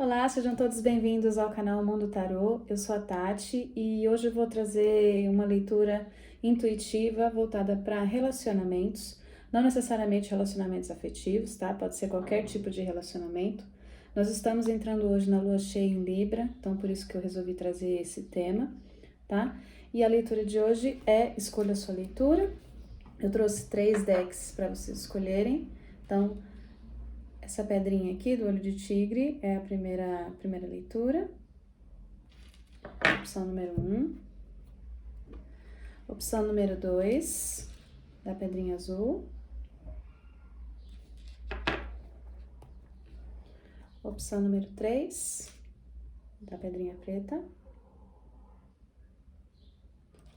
Olá, sejam todos bem-vindos ao canal Mundo Tarô. Eu sou a Tati e hoje eu vou trazer uma leitura intuitiva voltada para relacionamentos, não necessariamente relacionamentos afetivos, tá? Pode ser qualquer tipo de relacionamento. Nós estamos entrando hoje na lua cheia em Libra, então por isso que eu resolvi trazer esse tema, tá? E a leitura de hoje é Escolha a Sua Leitura. Eu trouxe 3 decks para vocês escolherem, então essa pedrinha aqui do olho de tigre é a primeira leitura. Opção número 1. Opção número 2, da pedrinha azul. Opção número 3, da pedrinha preta.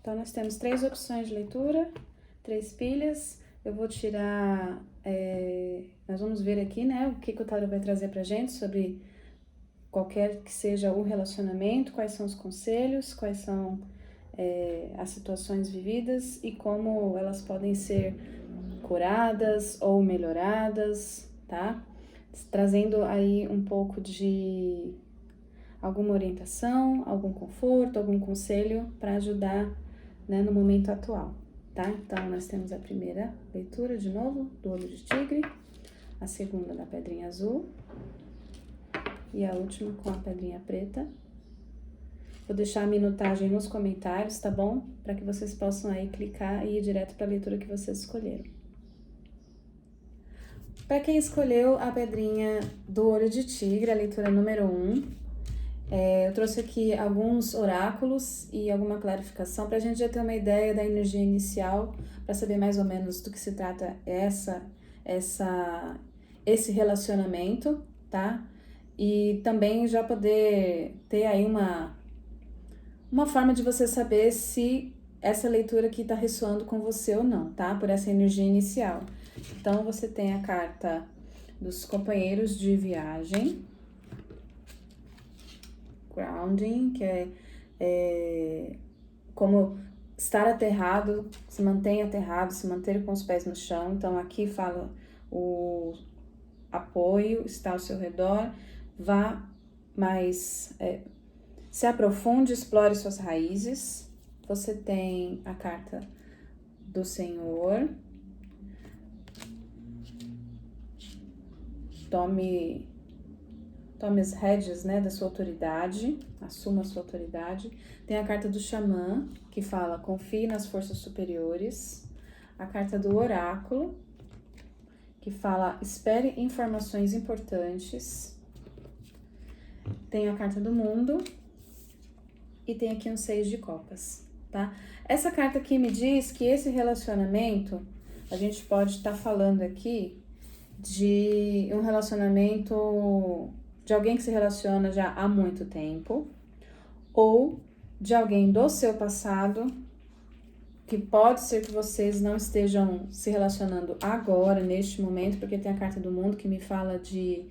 Então, nós temos 3 opções de leitura, 3 pilhas. Eu vou tirar, nós vamos ver aqui, né, o que o tarô vai trazer pra gente sobre qualquer que seja o relacionamento, quais são os conselhos, quais são as situações vividas e como elas podem ser curadas ou melhoradas, tá? Trazendo aí um pouco de alguma orientação, algum conforto, algum conselho para ajudar, né, no momento atual, tá? Então, nós temos a primeira leitura, de novo, do olho de tigre, a segunda da pedrinha azul e a última com a pedrinha preta. Vou deixar a minutagem nos comentários, tá bom? Para que vocês possam aí clicar e ir direto para a leitura que vocês escolheram. Para quem escolheu a pedrinha do olho de tigre, a leitura número 1, eu trouxe aqui alguns oráculos e alguma clarificação para a gente já ter uma ideia da energia inicial, para saber mais ou menos do que se trata esse relacionamento, tá? E também já poder ter aí uma forma de você saber se essa leitura aqui tá ressoando com você ou não, tá? Por essa energia inicial. Então, você tem a carta dos companheiros de viagem, grounding, que é como estar aterrado, se manter com os pés no chão. Então, aqui fala o apoio, está ao seu redor, vá mais, se aprofunde, explore suas raízes. Você tem a carta do Senhor. Tome as rédeas, né, da sua autoridade, assuma a sua autoridade. Tem a carta do xamã, que fala, confie nas forças superiores. A carta do oráculo, que fala, espere informações importantes. Tem a carta do mundo e tem aqui um 6 de copas, tá? Essa carta aqui me diz que esse relacionamento, a gente pode estar falando aqui de um relacionamento de alguém que se relaciona já há muito tempo, ou de alguém do seu passado, que pode ser que vocês não estejam se relacionando agora, neste momento, porque tem a carta do mundo que me fala de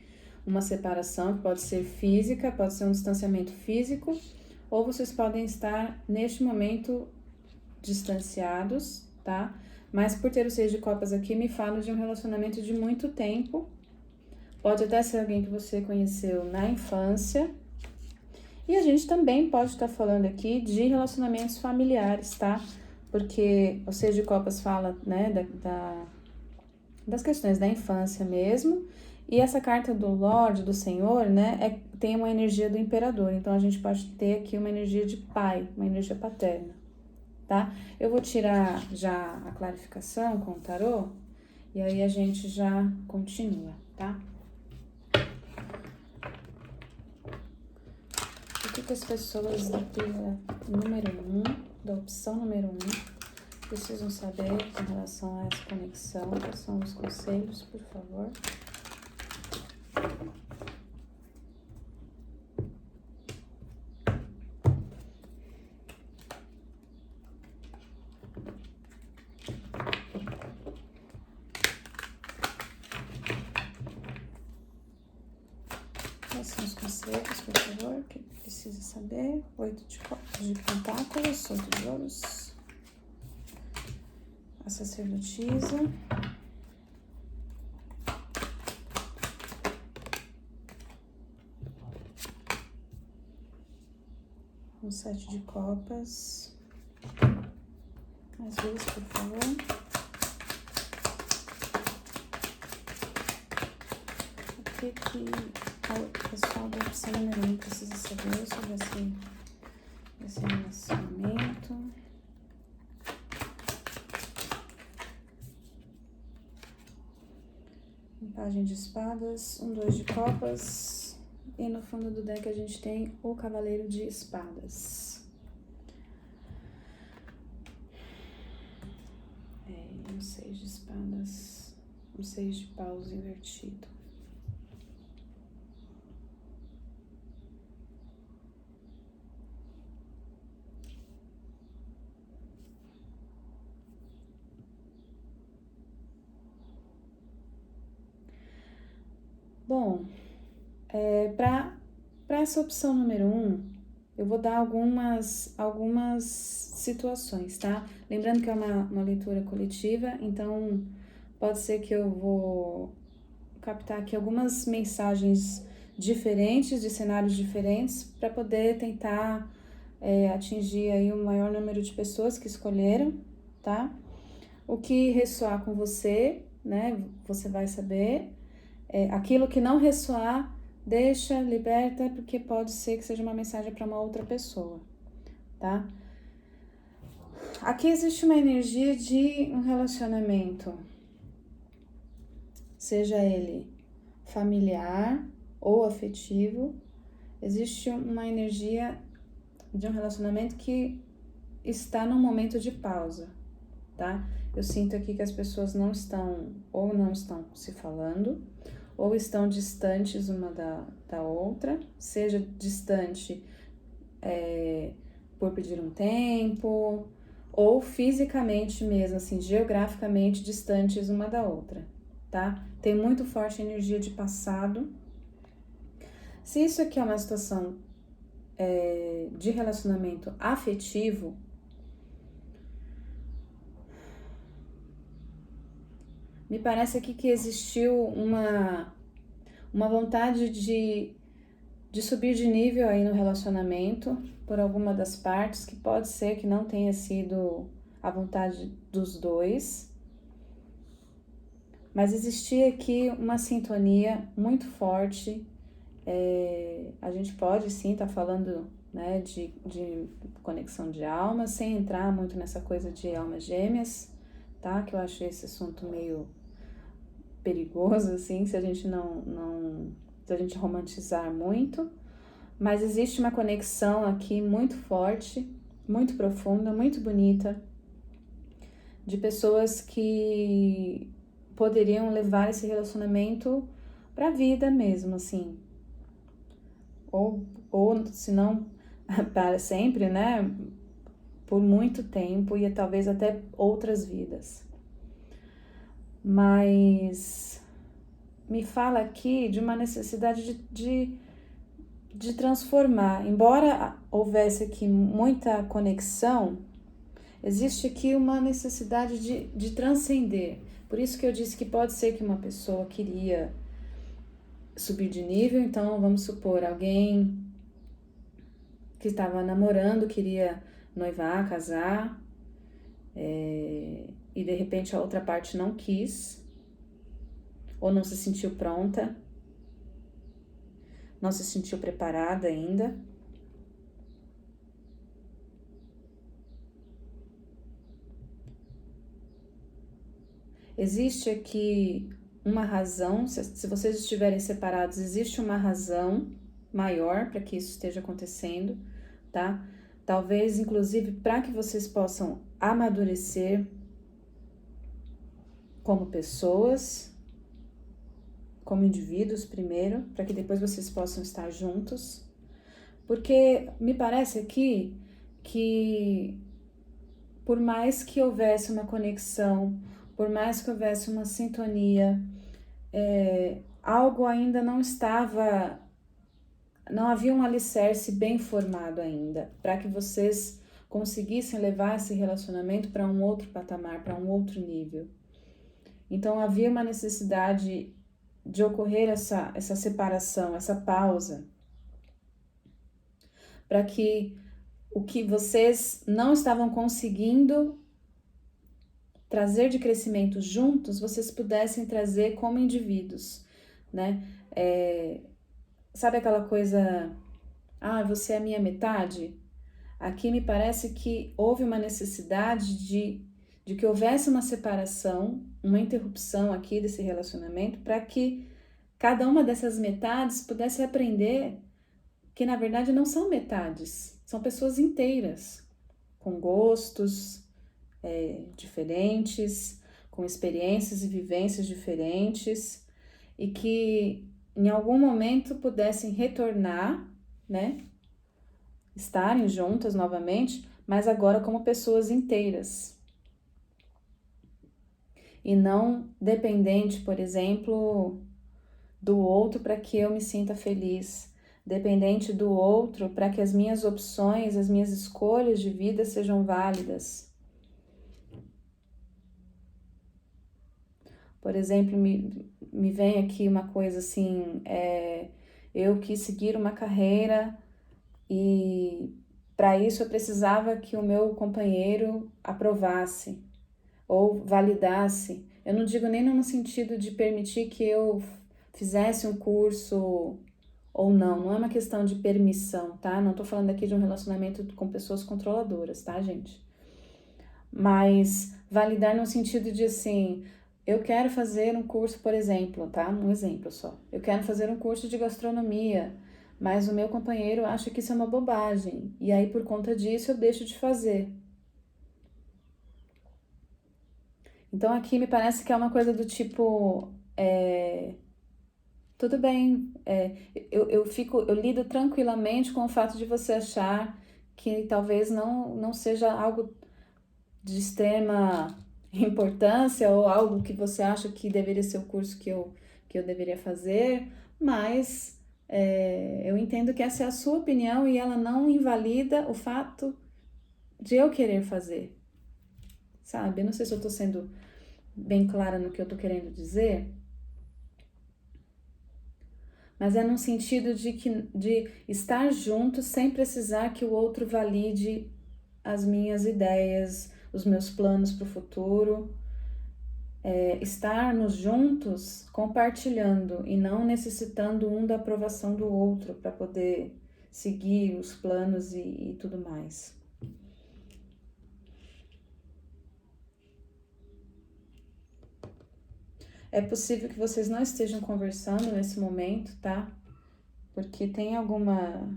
uma separação, que pode ser física, pode ser um distanciamento físico, ou vocês podem estar, neste momento, distanciados, tá? Mas por ter o 6 de copas aqui, me fala de um relacionamento de muito tempo. Pode até ser alguém que você conheceu na infância. E a gente também pode estar falando aqui de relacionamentos familiares, tá? Porque o 6 de copas fala, né, das questões da infância mesmo. E essa carta do Lorde, do Senhor, né, tem uma energia do Imperador. Então, a gente pode ter aqui uma energia de pai, uma energia paterna, tá? Eu vou tirar já a clarificação com o tarô e aí a gente já continua, tá? O que as pessoas da pilha número 1, da opção número 1, precisam saber em relação a essa conexão? Quais são os conselhos, por favor? Quais são os conselhos, por favor, que precisa saber? 8 de pentáculos, 8 de ouros. A sacerdotisa. Um 7 de copas. Mais vezes, por favor. O que o pessoal da opção número 1 precisa saber sobre esse relacionamento? Página de espadas, 2 de copas. E no fundo do deck a gente tem o cavaleiro de espadas. Um 6 de espadas, um 6 de paus invertido. Bom, para essa opção número 1, eu vou dar algumas situações, tá? Lembrando que é uma leitura coletiva, então pode ser que eu vou captar aqui algumas mensagens diferentes, de cenários diferentes, para poder tentar atingir aí o maior número de pessoas que escolheram, tá? O que ressoar com você, né? Você vai saber. Aquilo que não ressoar, deixa, liberta, porque pode ser que seja uma mensagem para uma outra pessoa, tá? Aqui existe uma energia de um relacionamento, seja ele familiar ou afetivo. Existe uma energia de um relacionamento que está num momento de pausa, tá? Eu sinto aqui que as pessoas não estão se falando, ou estão distantes uma da outra, seja distante por pedir um tempo, ou fisicamente mesmo, assim, geograficamente distantes uma da outra, tá? Tem muito forte energia de passado. Se isso aqui é uma situação de relacionamento afetivo, me parece aqui que existiu uma vontade de subir de nível aí no relacionamento por alguma das partes, que pode ser que não tenha sido a vontade dos dois, mas existia aqui uma sintonia muito forte. A gente pode sim estar falando, né, de conexão de almas, sem entrar muito nessa coisa de almas gêmeas, tá? Que eu acho esse assunto meio perigoso, assim, se a gente se a gente romantizar muito. Mas existe uma conexão aqui muito forte, muito profunda, muito bonita, de pessoas que poderiam levar esse relacionamento para a vida mesmo, assim. Ou se não para sempre, né? Por muito tempo e talvez até outras vidas. Mas me fala aqui de uma necessidade de transformar. Embora houvesse aqui muita conexão, existe aqui uma necessidade de transcender. Por isso que eu disse que pode ser que uma pessoa queria subir de nível. Então, vamos supor, alguém que estava namorando queria noivar, casar, e de repente a outra parte não quis, ou não se sentiu pronta, não se sentiu preparada ainda. Existe aqui uma razão, se vocês estiverem separados, existe uma razão maior para que isso esteja acontecendo, tá? Talvez, inclusive, para que vocês possam amadurecer como pessoas, como indivíduos primeiro, para que depois vocês possam estar juntos. Porque me parece aqui que por mais que houvesse uma conexão, por mais que houvesse uma sintonia, algo ainda não havia um alicerce bem formado ainda, para que vocês conseguissem levar esse relacionamento para um outro patamar, para um outro nível. Então havia uma necessidade de ocorrer essa separação, essa pausa, para que o que vocês não estavam conseguindo trazer de crescimento juntos, vocês pudessem trazer como indivíduos, né? Sabe aquela coisa, você é a minha metade? Aqui me parece que houve uma necessidade de que houvesse uma separação, uma interrupção aqui desse relacionamento, para que cada uma dessas metades pudesse aprender que, na verdade, não são metades, são pessoas inteiras, com gostos diferentes, com experiências e vivências diferentes, e que em algum momento pudessem retornar, né? Estarem juntas novamente, mas agora como pessoas inteiras. E não dependente, por exemplo, do outro para que eu me sinta feliz. Dependente do outro para que as minhas opções, as minhas escolhas de vida sejam válidas. Por exemplo, me vem aqui uma coisa assim, eu quis seguir uma carreira e para isso eu precisava que o meu companheiro aprovasse ou validasse. Eu não digo nem no sentido de permitir que eu fizesse um curso ou não é uma questão de permissão, tá? Não tô falando aqui de um relacionamento com pessoas controladoras, tá, gente? Mas validar no sentido de assim, eu quero fazer um curso, por exemplo, tá? Um exemplo só. Eu quero fazer um curso de gastronomia, mas o meu companheiro acha que isso é uma bobagem. E aí, por conta disso, eu deixo de fazer. Então, aqui me parece que é uma coisa do tipo, tudo bem, eu lido tranquilamente com o fato de você achar que talvez não seja algo de extrema importância ou algo que você acha que deveria ser o curso que eu deveria fazer, mas eu entendo que essa é a sua opinião e ela não invalida o fato de eu querer fazer, sabe? Eu não sei se eu tô sendo bem clara no que eu tô querendo dizer, mas é num sentido de estar junto sem precisar que o outro valide as minhas ideias, os meus planos para o futuro. Estarmos juntos compartilhando e não necessitando um da aprovação do outro para poder seguir os planos e tudo mais. É possível que vocês não estejam conversando nesse momento, tá? Porque tem uma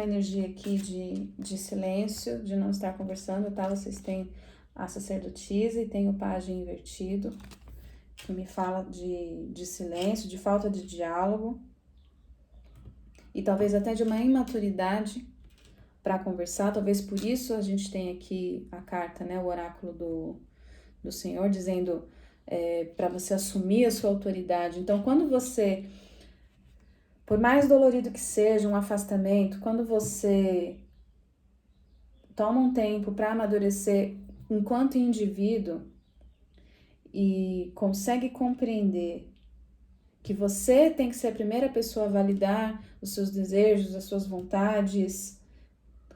energia aqui de silêncio, de não estar conversando, tá? Vocês têm a sacerdotisa e tem o pajem invertido, que me fala de silêncio, de falta de diálogo e talvez até de uma imaturidade para conversar. Talvez por isso a gente tem aqui a carta, né? O oráculo do Senhor dizendo para você assumir a sua autoridade. Então, quando você, por mais dolorido que seja um afastamento, quando você toma um tempo para amadurecer enquanto indivíduo e consegue compreender que você tem que ser a primeira pessoa a validar os seus desejos, as suas vontades,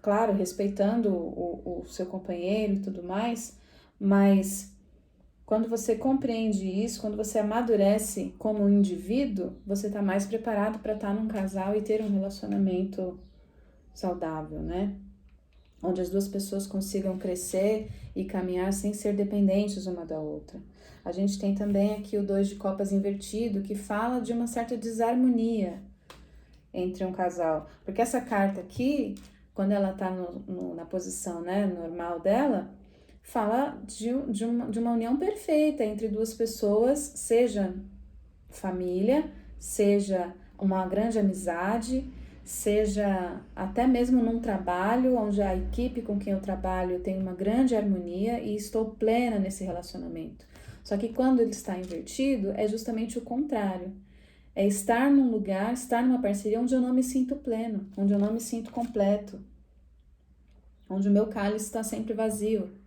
claro, respeitando o seu companheiro e tudo mais, mas quando você compreende isso, quando você amadurece como um indivíduo, você está mais preparado para estar num casal e ter um relacionamento saudável, né? Onde as duas pessoas consigam crescer e caminhar sem ser dependentes uma da outra. A gente tem também aqui o 2 de copas invertido, que fala de uma certa desarmonia entre um casal. Porque essa carta aqui, quando ela está na posição, né, normal dela, fala de uma união perfeita entre duas pessoas, seja família, seja uma grande amizade, seja até mesmo num trabalho onde a equipe com quem eu trabalho tem uma grande harmonia e estou plena nesse relacionamento. Só que quando ele está invertido, é justamente o contrário. É estar num lugar, estar numa parceria onde eu não me sinto pleno, onde eu não me sinto completo, onde o meu cálice está sempre vazio.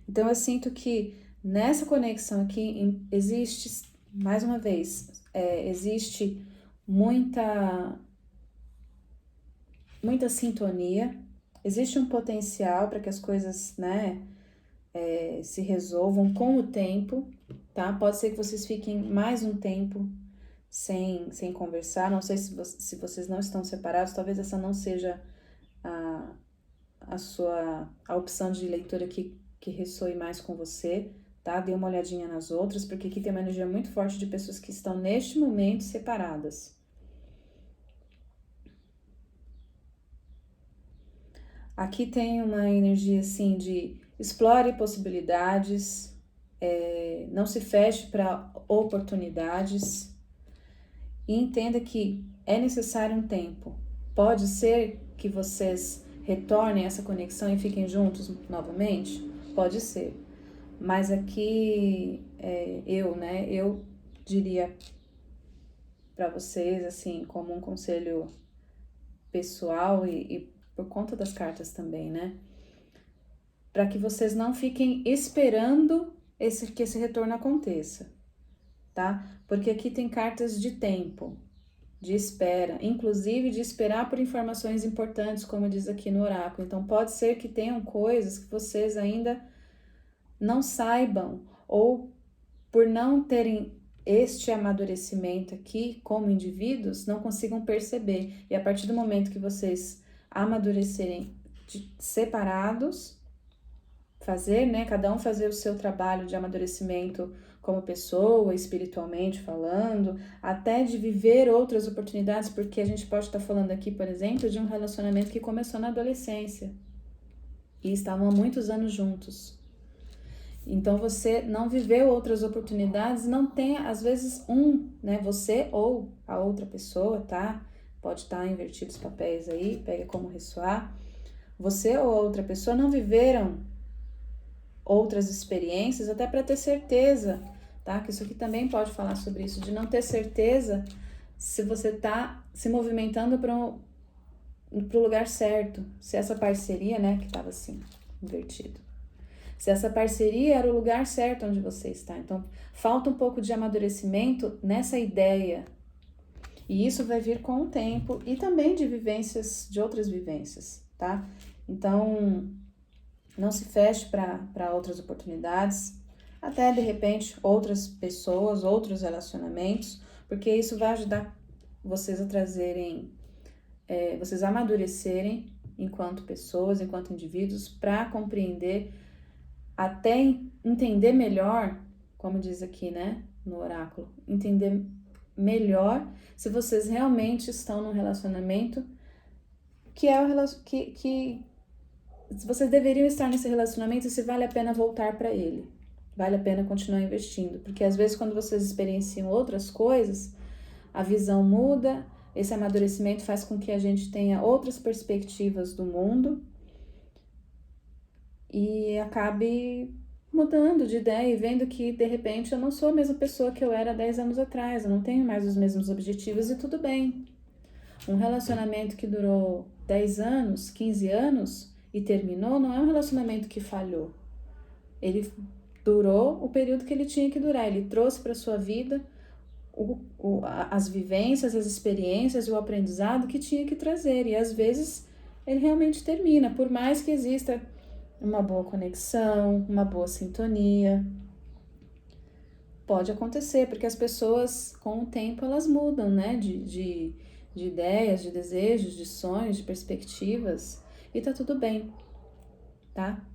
Então eu sinto que nessa conexão aqui existe mais uma vez, existe muita sintonia, existe um potencial para que as coisas, né, se resolvam com o tempo, tá? Pode ser que vocês fiquem mais um tempo sem conversar, não sei se vocês não estão separados, talvez essa não seja a opção de leitura que ressoe mais com você, tá? Dê uma olhadinha nas outras, porque aqui tem uma energia muito forte de pessoas que estão neste momento separadas. Aqui tem uma energia assim de explore possibilidades, não se feche para oportunidades e entenda que é necessário um tempo. Pode ser que vocês retornem essa conexão e fiquem juntos novamente? Pode ser. Mas aqui eu diria para vocês, assim, como um conselho pessoal e por conta das cartas também, né? Para que vocês não fiquem esperando que esse retorno aconteça, tá? Porque aqui tem cartas de tempo, de espera, inclusive de esperar por informações importantes, como diz aqui no oráculo. Então pode ser que tenham coisas que vocês ainda não saibam, ou por não terem este amadurecimento aqui como indivíduos, não consigam perceber. E a partir do momento que vocês amadurecerem separados, fazer, né, cada um fazer o seu trabalho de amadurecimento como pessoa, espiritualmente falando, até de viver outras oportunidades, porque a gente pode estar falando aqui, por exemplo, de um relacionamento que começou na adolescência e estavam há muitos anos juntos. Então você não viveu outras oportunidades, não tem, às vezes, né, você ou a outra pessoa, tá? Pode estar invertidos os papéis aí, pega como ressoar. Você ou a outra pessoa não viveram outras experiências, até para ter certeza, tá? Que isso aqui também pode falar sobre isso, de não ter certeza se você tá se movimentando para o lugar certo, se essa parceria, né, que estava assim, invertido. Se essa parceria era o lugar certo onde você está. Então, falta um pouco de amadurecimento nessa ideia. E isso vai vir com o tempo e também de vivências, de outras vivências, tá? Então, não se feche para outras oportunidades, até de repente outras pessoas, outros relacionamentos, porque isso vai ajudar vocês a trazerem, vocês a amadurecerem enquanto pessoas, enquanto indivíduos, para compreender, até entender melhor, como diz aqui, né, no oráculo, entender melhor se vocês realmente estão num relacionamento que é o que vocês deveriam estar nesse relacionamento e se vale a pena voltar para ele. Vale a pena continuar investindo, porque às vezes quando vocês experienciam outras coisas, a visão muda, esse amadurecimento faz com que a gente tenha outras perspectivas do mundo e acabe mudando de ideia e vendo que, de repente, eu não sou a mesma pessoa que eu era 10 anos atrás, eu não tenho mais os mesmos objetivos e tudo bem. Um relacionamento que durou 10 anos, 15 anos e terminou, não é um relacionamento que falhou. Ele durou o período que ele tinha que durar, ele trouxe para sua vida as vivências, as experiências e o aprendizado que tinha que trazer, e às vezes ele realmente termina, por mais que exista uma boa conexão, uma boa sintonia. Pode acontecer, porque as pessoas, com o tempo, elas mudam, né? De ideias, de desejos, de sonhos, de perspectivas, e tá tudo bem, tá?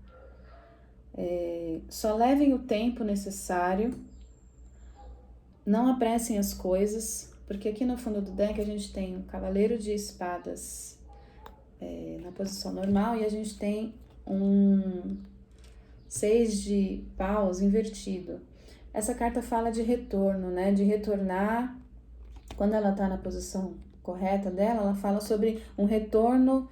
Só levem o tempo necessário, não apressem as coisas, porque aqui no fundo do deck a gente tem o Cavaleiro de Espadas na posição normal e a gente tem um 6 de paus invertido. Essa carta fala de retorno, né? De retornar. Quando ela tá na posição correta dela, ela fala sobre um retorno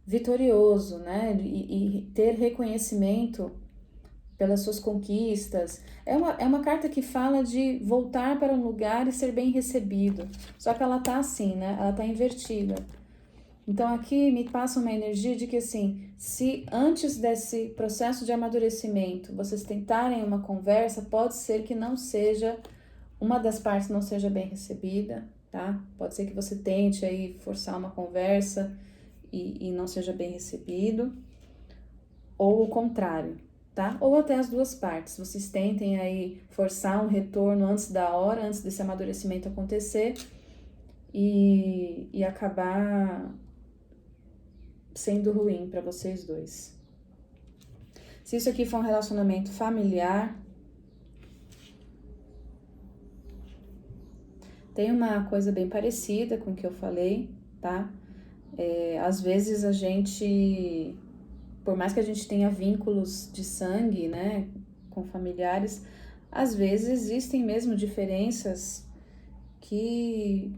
vitorioso, né? E ter reconhecimento pelas suas conquistas. É uma carta que fala de voltar para um lugar e ser bem recebido. Só que ela tá assim, né? Ela tá invertida. Então aqui me passa uma energia de que assim, se antes desse processo de amadurecimento vocês tentarem uma conversa, pode ser que não seja uma das partes não seja bem recebida, tá? Pode ser que você tente aí forçar uma conversa e não seja bem recebido, ou o contrário, tá? Ou até as duas partes, vocês tentem aí forçar um retorno antes da hora, antes desse amadurecimento acontecer e acabar sendo ruim para vocês dois. Se isso aqui for um relacionamento familiar, tem uma coisa bem parecida com o que eu falei, tá? Às vezes a gente, por mais que a gente tenha vínculos de sangue, né, com familiares, às vezes existem mesmo diferenças que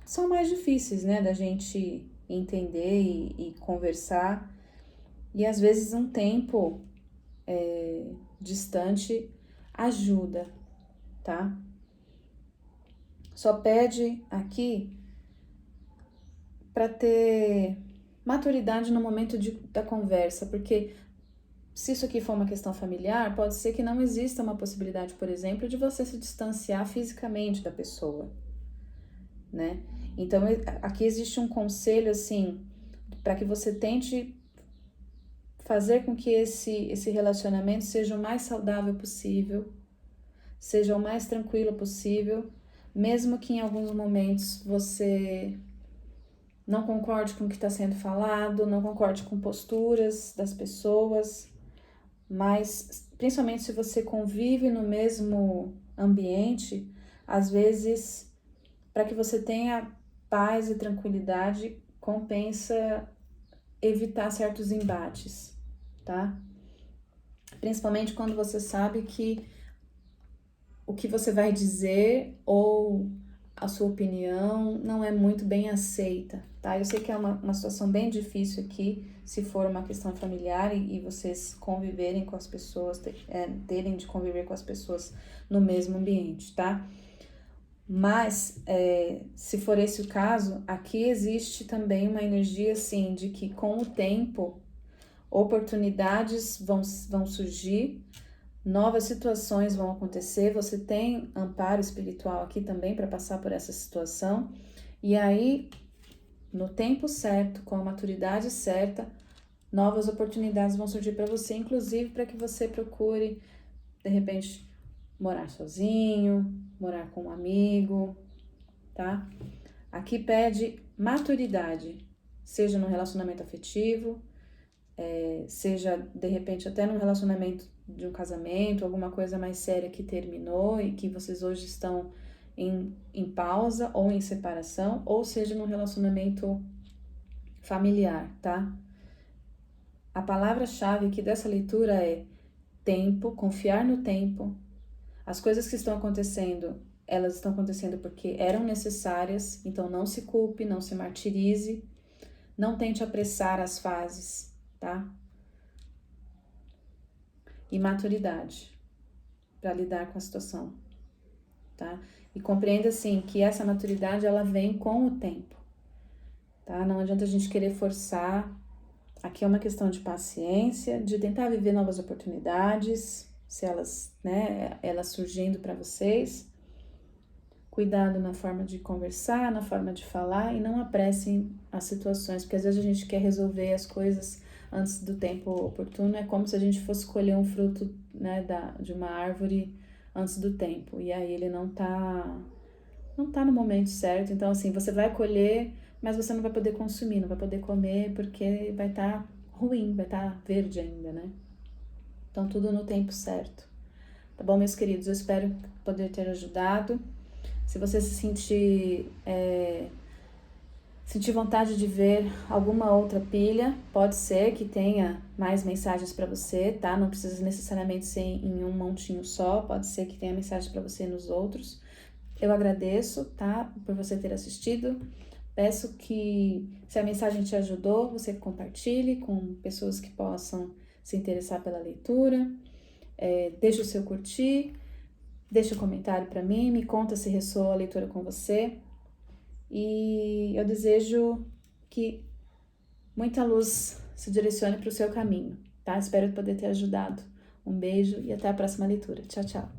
são mais difíceis, né, da gente entender e conversar. E às vezes um tempo distante ajuda, tá? Só pede aqui para ter maturidade no momento da conversa, porque se isso aqui for uma questão familiar, pode ser que não exista uma possibilidade, por exemplo, de você se distanciar fisicamente da pessoa, né? Então, aqui existe um conselho, assim, para que você tente fazer com que esse relacionamento seja o mais saudável possível, seja o mais tranquilo possível, mesmo que em alguns momentos você não concorde com o que está sendo falado, não concorde com posturas das pessoas, mas principalmente se você convive no mesmo ambiente, às vezes, para que você tenha paz e tranquilidade, compensa evitar certos embates, tá? Principalmente quando você sabe que o que você vai dizer ou a sua opinião não é muito bem aceita, tá? Eu sei que é uma situação bem difícil aqui, se for uma questão familiar e vocês conviverem com as pessoas, terem de conviver com as pessoas no mesmo ambiente, tá? Mas, se for esse o caso, aqui existe também uma energia, assim, de que com o tempo, oportunidades vão surgir, novas situações vão acontecer, você tem amparo espiritual aqui também para passar por essa situação, e aí, no tempo certo, com a maturidade certa, novas oportunidades vão surgir para você, inclusive para que você procure, de repente, morar sozinho, morar com um amigo, tá? Aqui pede maturidade, seja no relacionamento afetivo, seja de repente até num relacionamento de um casamento, alguma coisa mais séria que terminou e que vocês hoje estão em pausa ou em separação, ou seja num relacionamento familiar, tá? A palavra-chave aqui dessa leitura é tempo, confiar no tempo. As coisas que estão acontecendo, elas estão acontecendo porque eram necessárias, então não se culpe, não se martirize, não tente apressar as fases, tá? E maturidade para lidar com a situação, tá? E compreenda, assim, que essa maturidade, ela vem com o tempo, tá? Não adianta a gente querer forçar. Aqui é uma questão de paciência, de tentar viver novas oportunidades, se elas, né, elas surgindo para vocês. Cuidado na forma de conversar, na forma de falar e não apressem as situações, porque às vezes a gente quer resolver as coisas antes do tempo oportuno, é como se a gente fosse colher um fruto, né, de uma árvore antes do tempo, e aí ele não tá no momento certo, então assim, você vai colher, mas você não vai poder consumir, não vai poder comer, porque vai estar ruim, vai estar verde ainda, né? Então tudo no tempo certo. Tá bom, meus queridos? Eu espero poder ter ajudado. Se você se sentir vontade de ver alguma outra pilha, pode ser que tenha mais mensagens para você, tá? Não precisa necessariamente ser em um montinho só, pode ser que tenha mensagem para você nos outros. Eu agradeço, tá? Por você ter assistido. Peço que, se a mensagem te ajudou, você compartilhe com pessoas que possam se interessar pela leitura. Deixe o seu curtir. Deixa um comentário para mim, me conta se ressoou a leitura com você. E eu desejo que muita luz se direcione para o seu caminho, tá? Espero poder ter ajudado. Um beijo e até a próxima leitura. Tchau, tchau.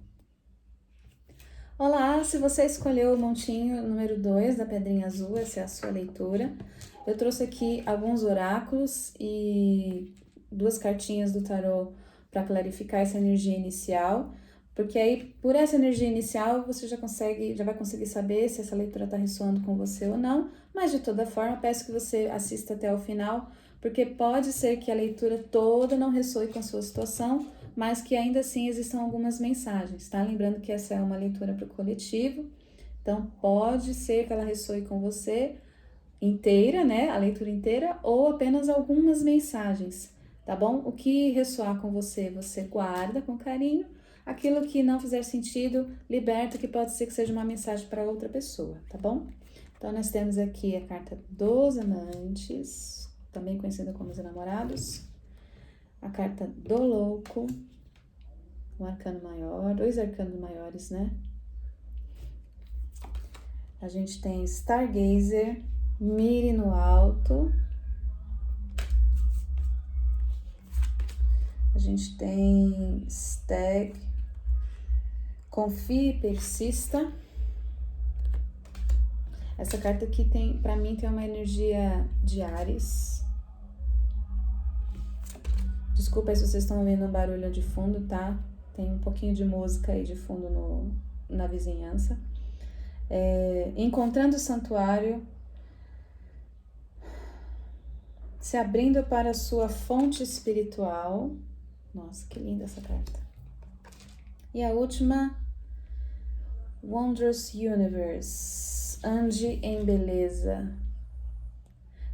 Olá, se você escolheu o montinho número 2 da Pedrinha Azul, essa é a sua leitura. Eu trouxe aqui alguns oráculos e 2 cartinhas do tarô para clarificar essa energia inicial, porque aí, por essa energia inicial, você já vai conseguir saber se essa leitura está ressoando com você ou não, mas de toda forma, peço que você assista até o final, porque pode ser que a leitura toda não ressoe com a sua situação, mas que ainda assim existam algumas mensagens, tá? Lembrando que essa é uma leitura para o coletivo, então pode ser que ela ressoe com você inteira, né? A leitura inteira, ou apenas algumas mensagens, tá bom? O que ressoar com você, você guarda com carinho. Aquilo que não fizer sentido, liberta, que pode ser que seja uma mensagem para outra pessoa, tá bom? Então, nós temos aqui a carta dos amantes, também conhecida como os enamorados. A carta do louco, um arcano maior, 2 arcanos maiores, né? A gente tem Stargazer, mire no alto. A gente tem Stag, confie e persista. Essa carta aqui tem, pra mim, tem uma energia de Áries. Desculpa aí se vocês estão ouvindo um barulho de fundo, tá? Tem um pouquinho de música aí de fundo na vizinhança. Encontrando o santuário, se abrindo para a sua fonte espiritual. Nossa, que linda essa carta. E a última, Wondrous Universe, ande em beleza.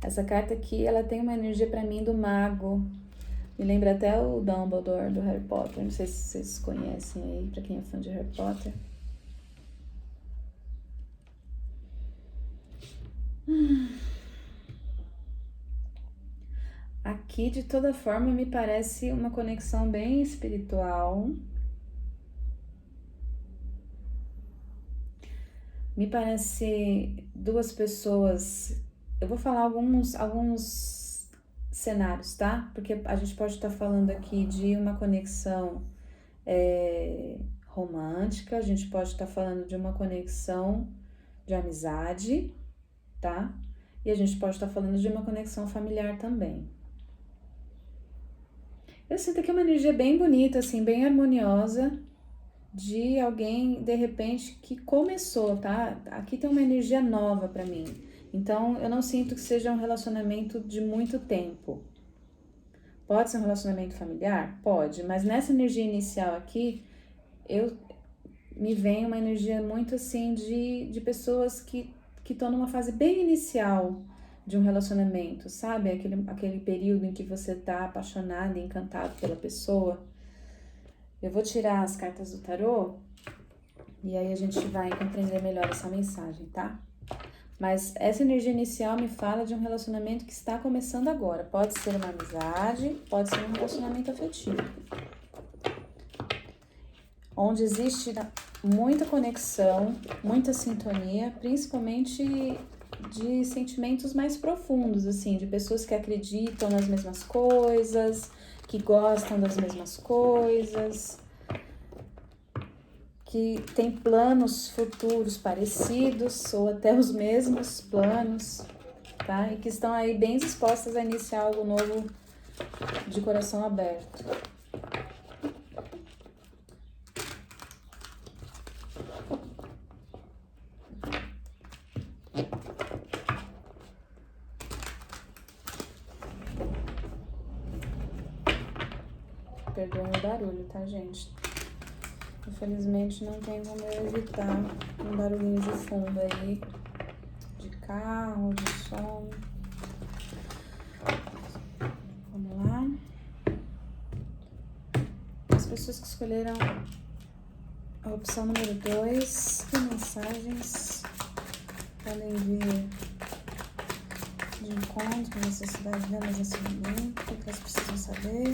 Essa carta aqui, ela tem uma energia para mim do mago. Me lembra até o Dumbledore do Harry Potter. Não sei se vocês conhecem aí, para quem é fã de Harry Potter. Aqui, de toda forma, me parece uma conexão bem espiritual. Me parece 2 pessoas. Eu vou falar alguns cenários, tá? Porque a gente pode estar falando aqui de uma conexão romântica, a gente pode estar falando de uma conexão de amizade, tá? E a gente pode estar falando de uma conexão familiar também. Eu sinto aqui uma energia bem bonita, assim, bem harmoniosa, de alguém, de repente, que começou, tá? Aqui tem uma energia nova pra mim. Então, eu não sinto que seja um relacionamento de muito tempo. Pode ser um relacionamento familiar? Pode, mas nessa energia inicial aqui, me vem uma energia muito assim de pessoas que estão numa fase bem inicial de um relacionamento, sabe? Aquele período em que você tá apaixonado e encantado pela pessoa. Eu vou tirar as cartas do tarô e aí a gente vai compreender melhor essa mensagem, tá? Mas essa energia inicial me fala de um relacionamento que está começando agora. Pode ser uma amizade, pode ser um relacionamento afetivo. Onde existe muita conexão, muita sintonia, principalmente de sentimentos mais profundos, assim, de pessoas que acreditam nas mesmas coisas, que gostam das mesmas coisas, que tem planos futuros parecidos ou até os mesmos planos, tá? E que estão aí bem dispostas a iniciar algo novo de coração aberto. Perdoem o barulho, tá, gente? Infelizmente não tem como eu evitar um barulhinho de fundo aí, de carro, de som. Vamos lá. As pessoas que escolheram a opção número 2, que mensagens podem vir de encontro, necessidade delas nesse momento, o que elas precisam saber.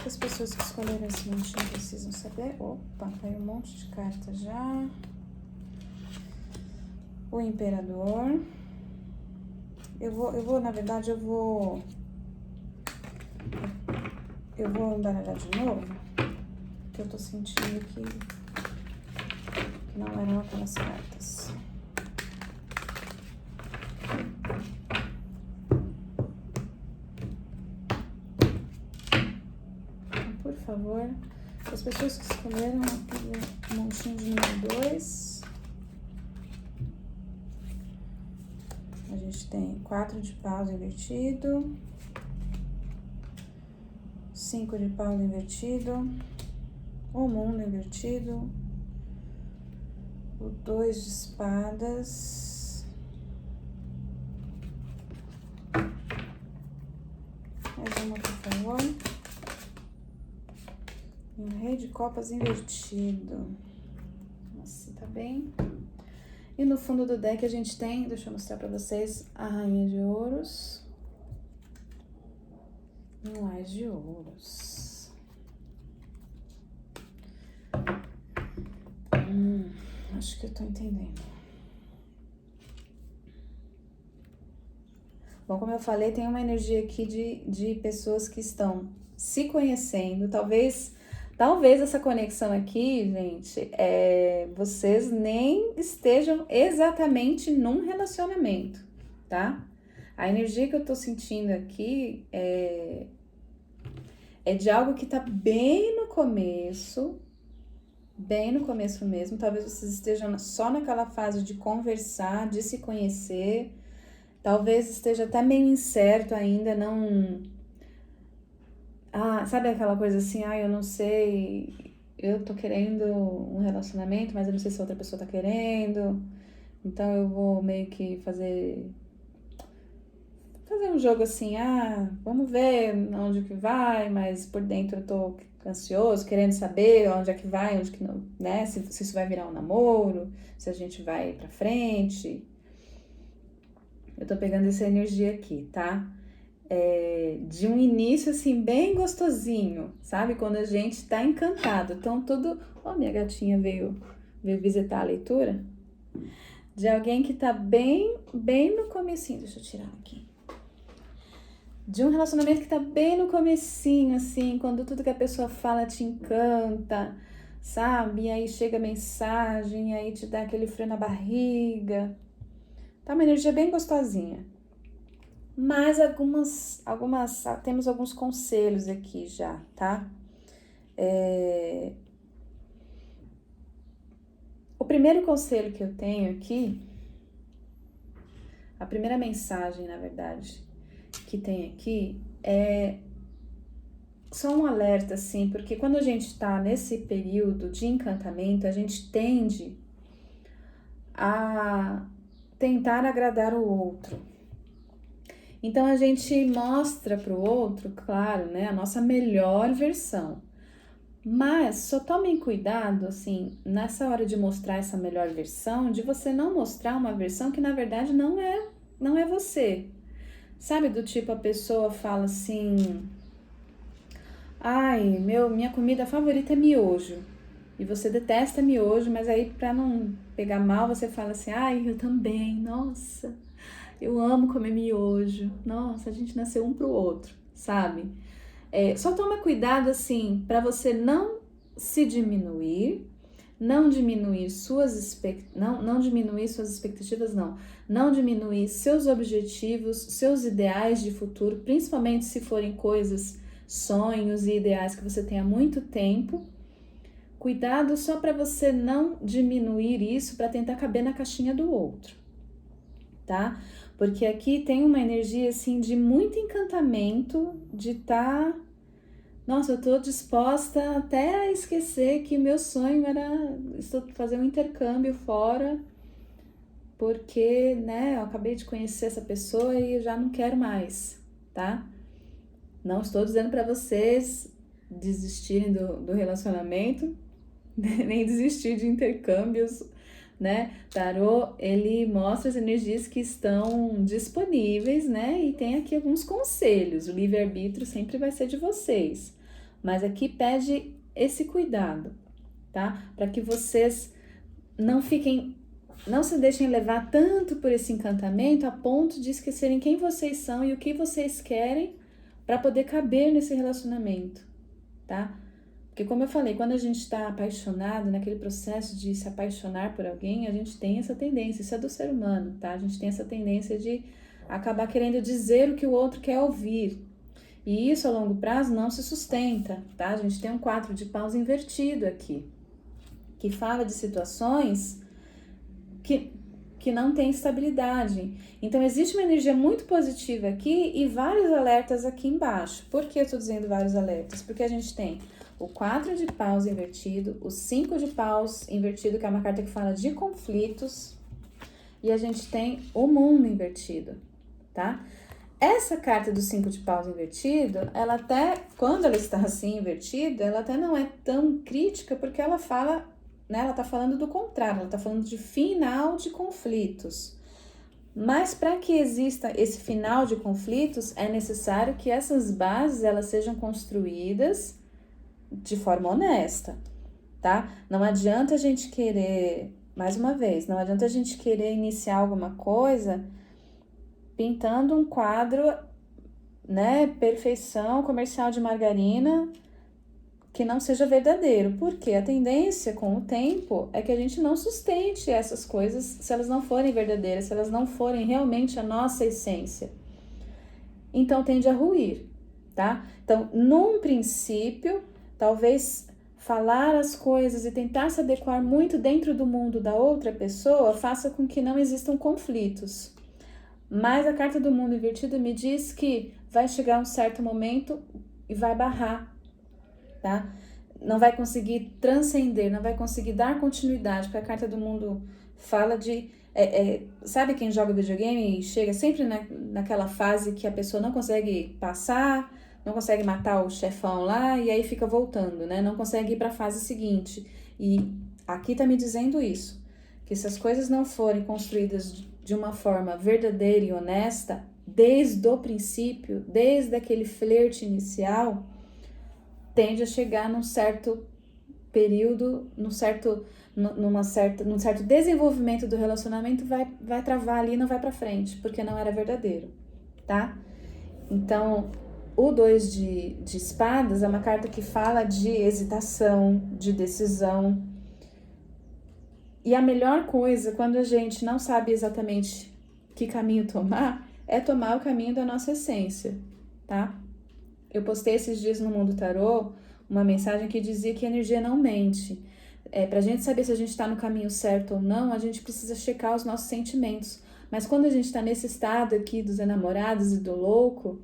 As pessoas que escolheram esse montinho precisam saber. Opa, caiu um monte de cartas já. O Imperador. Na verdade, eu vou Eu vou embaralhar de novo, porque eu tô sentindo que não eram aquelas cartas. Por favor, as pessoas que escolheram aquele montinho de número 2. A gente tem 4 de paus invertido, 5 de paus invertido, o mundo invertido, o 2 de espadas, mais uma, por favor, e o rei de copas invertido. Nossa, tá bem? E no fundo do deck a gente tem, deixa eu mostrar pra vocês, a rainha de ouros e um ás de ouros. Acho que eu tô entendendo. Bom, como eu falei, tem uma energia aqui de pessoas que estão se conhecendo. Talvez essa conexão aqui, gente, vocês nem estejam exatamente num relacionamento, tá? A energia que eu tô sentindo aqui é de algo que tá bem no começo mesmo. Talvez vocês estejam só naquela fase de conversar, de se conhecer. Talvez esteja até meio incerto ainda, não... sabe aquela coisa assim, eu não sei, eu tô querendo um relacionamento, mas eu não sei se a outra pessoa tá querendo, então eu vou meio que fazer um jogo assim, vamos ver onde que vai, mas por dentro eu tô ansioso, querendo saber onde é que vai, onde que não, né, se isso vai virar um namoro, se a gente vai pra frente. Eu tô pegando essa energia aqui, tá? De um início, assim, bem gostosinho, sabe? Quando a gente tá encantado. Então, tudo... minha gatinha veio visitar a leitura. De alguém que tá bem no comecinho. Deixa eu tirar aqui. De um relacionamento que tá bem no comecinho, assim, quando tudo que a pessoa fala te encanta, sabe? E aí chega a mensagem, aí te dá aquele frio na barriga. Tá uma energia bem gostosinha. Mas temos alguns conselhos aqui já, tá? O primeiro conselho que eu tenho aqui, a primeira mensagem, na verdade, que tem aqui é só um alerta, assim, porque quando a gente tá nesse período de encantamento, a gente tende a tentar agradar o outro. Então, a gente mostra pro outro, claro, né, a nossa melhor versão. Mas só tomem cuidado, assim, nessa hora de mostrar essa melhor versão, de você não mostrar uma versão que, na verdade, não é você. Sabe, do tipo, a pessoa fala assim... minha comida favorita é miojo. E você detesta miojo, mas aí, pra não pegar mal, você fala assim... eu também, nossa... Eu amo comer miojo. Nossa, a gente nasceu um pro outro, sabe? Só toma cuidado, assim, para você não se diminuir, não diminuir suas expectativas, não diminuir seus objetivos, seus ideais de futuro, principalmente se forem coisas, sonhos e ideais que você tem há muito tempo. Cuidado só para você não diminuir isso para tentar caber na caixinha do outro, tá? Porque aqui tem uma energia, assim, de muito encantamento, de estar... Nossa, eu tô disposta até a esquecer que meu sonho era fazer um intercâmbio fora, porque, né, eu acabei de conhecer essa pessoa e eu já não quero mais, tá? Não estou dizendo para vocês desistirem do relacionamento, nem desistir de intercâmbios, né? Tarô, ele mostra as energias que estão disponíveis, né? E tem aqui alguns conselhos. O livre-arbítrio sempre vai ser de vocês. Mas aqui pede esse cuidado, tá? Para que vocês não se deixem levar tanto por esse encantamento a ponto de esquecerem quem vocês são e o que vocês querem para poder caber nesse relacionamento, tá? Porque como eu falei, quando a gente está apaixonado, naquele processo de se apaixonar por alguém, a gente tem essa tendência, isso é do ser humano, tá? A gente tem essa tendência de acabar querendo dizer o que o outro quer ouvir. E isso a longo prazo não se sustenta, tá? A gente tem um 4 de paus invertido aqui, que fala de situações que não tem estabilidade. Então, existe uma energia muito positiva aqui e vários alertas aqui embaixo. Por que eu estou dizendo vários alertas? Porque a gente tem o 4 de paus invertido, o 5 de paus invertido, que é uma carta que fala de conflitos, e a gente tem o mundo invertido, tá? Essa carta do 5 de paus invertido, ela até, quando ela está assim invertida, ela até não é tão crítica, porque ela fala, né, ela tá falando do contrário, ela tá falando de final de conflitos. Mas para que exista esse final de conflitos, é necessário que essas bases, elas sejam construídas de forma honesta, tá? Não adianta a gente querer, mais uma vez, não adianta a gente querer iniciar alguma coisa pintando um quadro, né, perfeição comercial de margarina que não seja verdadeiro, porque a tendência com o tempo é que a gente não sustente essas coisas se elas não forem verdadeiras, se elas não forem realmente a nossa essência. Então tende a ruir, tá? Então, num princípio, talvez falar as coisas e tentar se adequar muito dentro do mundo da outra pessoa faça com que não existam conflitos. Mas a carta do mundo invertido me diz que vai chegar um certo momento e vai barrar, tá? Não vai conseguir transcender, não vai conseguir dar continuidade, porque a carta do mundo fala de... sabe quem joga videogame e chega sempre naquela fase que a pessoa não consegue passar, não consegue matar o chefão lá e aí fica voltando, né? Não consegue ir para a fase seguinte. E aqui tá me dizendo isso, que se as coisas não forem construídas de uma forma verdadeira e honesta, desde o princípio, desde aquele flerte inicial, tende a chegar num certo período, num certo desenvolvimento do relacionamento, vai travar ali e não vai para frente, porque não era verdadeiro, tá? Então, o 2 de espadas é uma carta que fala de hesitação, de decisão. E a melhor coisa, quando a gente não sabe exatamente que caminho tomar, é tomar o caminho da nossa essência, tá? Eu postei esses dias no Mundo Tarô uma mensagem que dizia que a energia não mente. Pra gente saber se a gente tá no caminho certo ou não, a gente precisa checar os nossos sentimentos. Mas quando a gente tá nesse estado aqui dos enamorados e do louco,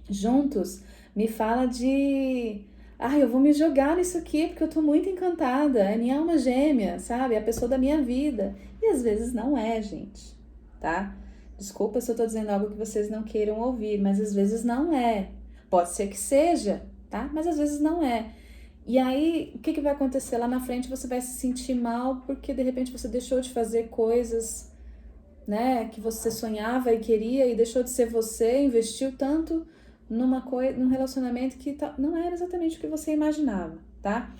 juntos, me fala de... eu vou me jogar nisso aqui porque eu tô muito encantada, é minha alma gêmea, sabe? É a pessoa da minha vida. E às vezes não é, gente, tá? Desculpa se eu tô dizendo algo que vocês não queiram ouvir, mas às vezes não é. Pode ser que seja, tá? Mas às vezes não é. E aí, o que vai acontecer? Lá na frente você vai se sentir mal porque de repente você deixou de fazer coisas, né, que você sonhava e queria e deixou de ser você, investiu tanto num relacionamento que não era exatamente o que você imaginava, tá?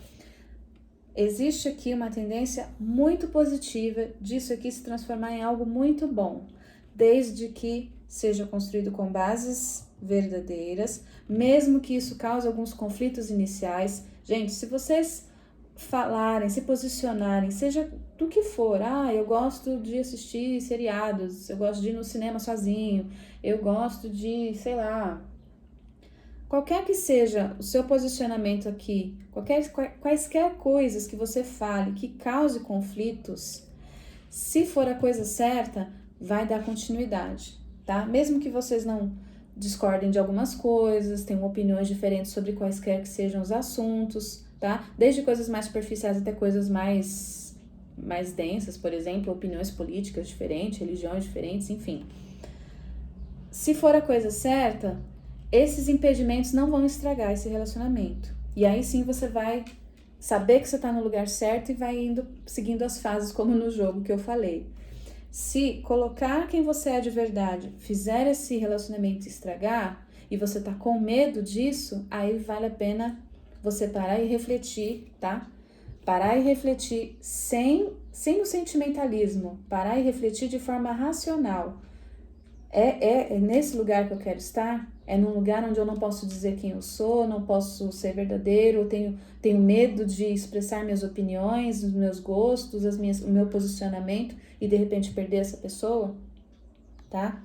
Existe aqui uma tendência muito positiva disso aqui se transformar em algo muito bom, desde que seja construído com bases verdadeiras, mesmo que isso cause alguns conflitos iniciais. Gente, se vocês falarem, se posicionarem, seja do que for, eu gosto de assistir seriados, eu gosto de ir no cinema sozinho, eu gosto de, sei lá, qualquer que seja o seu posicionamento aqui, quaisquer coisas que você fale que cause conflitos, se for a coisa certa, vai dar continuidade, tá? Mesmo que vocês não discordem de algumas coisas, tenham opiniões diferentes sobre quaisquer que sejam os assuntos, tá? Desde coisas mais superficiais até coisas mais densas, por exemplo, opiniões políticas diferentes, religiões diferentes, enfim. Se for a coisa certa, esses impedimentos não vão estragar esse relacionamento. E aí sim você vai saber que você está no lugar certo e vai indo seguindo as fases, como no jogo que eu falei. Se colocar quem você é de verdade fizer esse relacionamento estragar e você tá com medo disso, aí vale a pena você parar e refletir, tá? Parar e refletir sem o sentimentalismo, parar e refletir de forma racional. É nesse lugar que eu quero estar? É num lugar onde eu não posso dizer quem eu sou, não posso ser verdadeiro, eu tenho medo de expressar minhas opiniões, os meus gostos, o meu posicionamento e de repente perder essa pessoa, tá?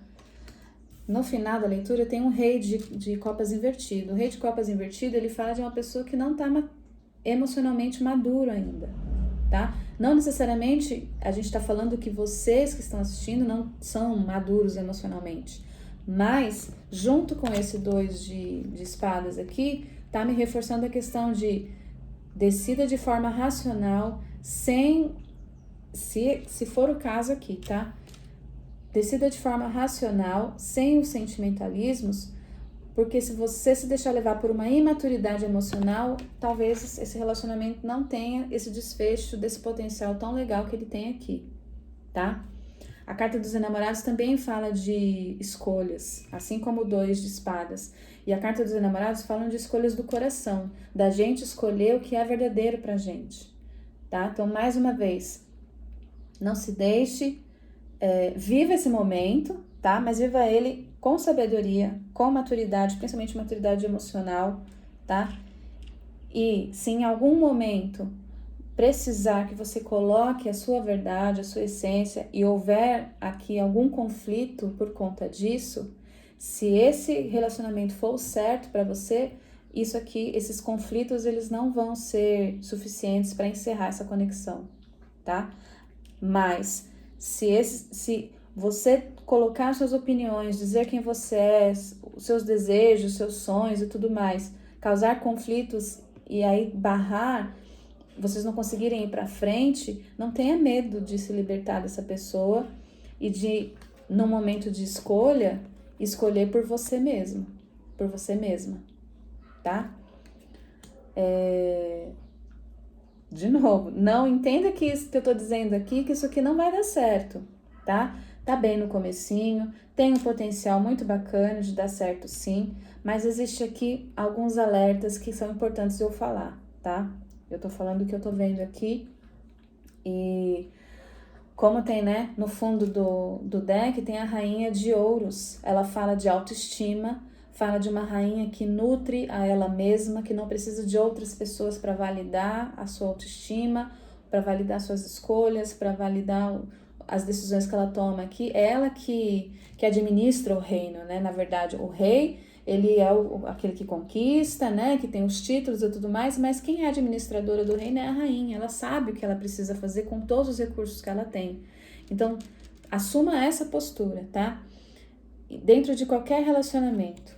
No final da leitura tem um rei de copas invertido. O rei de copas invertido, ele fala de uma pessoa que não está emocionalmente maduro ainda, tá? Não necessariamente a gente está falando que vocês que estão assistindo não são maduros emocionalmente, mas junto com esse 2 de espadas aqui, tá me reforçando a questão de decida de forma racional, sem, se for o caso aqui, tá? Decida de forma racional, sem os sentimentalismos, porque se você se deixar levar por uma imaturidade emocional, talvez esse relacionamento não tenha esse desfecho desse potencial tão legal que ele tem aqui, tá? A carta dos enamorados também fala de escolhas, assim como o 2 de espadas. E a carta dos enamorados fala de escolhas do coração, da gente escolher o que é verdadeiro pra gente, tá? Então, mais uma vez, não se deixe, viva esse momento, tá? Mas viva ele com sabedoria, com maturidade, principalmente maturidade emocional, tá? E se em algum momento precisar que você coloque a sua verdade, a sua essência e houver aqui algum conflito por conta disso, se esse relacionamento for o certo para você, isso aqui, esses conflitos, eles não vão ser suficientes para encerrar essa conexão, tá? Mas se você colocar suas opiniões, dizer quem você é, os seus desejos, seus sonhos e tudo mais, causar conflitos e aí barrar, vocês não conseguirem ir para frente, não tenha medo de se libertar dessa pessoa e de, no momento de escolha, escolher por você mesmo, por você mesma, tá? De novo, não entenda que isso que eu tô dizendo aqui, que isso aqui não vai dar certo, tá? Tá bem no comecinho, tem um potencial muito bacana de dar certo sim, mas existe aqui alguns alertas que são importantes de eu falar, tá? Eu tô falando o que eu tô vendo aqui e como tem, né, no fundo do deck tem a rainha de ouros, ela fala de autoestima, fala de uma rainha que nutre a ela mesma, que não precisa de outras pessoas para validar a sua autoestima, para validar suas escolhas, para validar as decisões que ela toma aqui. É ela que administra o reino, né? Na verdade, o rei, ele é aquele que conquista, né? Que tem os títulos e tudo mais, mas quem é a administradora do reino é a rainha. Ela sabe o que ela precisa fazer com todos os recursos que ela tem. Então, assuma essa postura, tá? Dentro de qualquer relacionamento.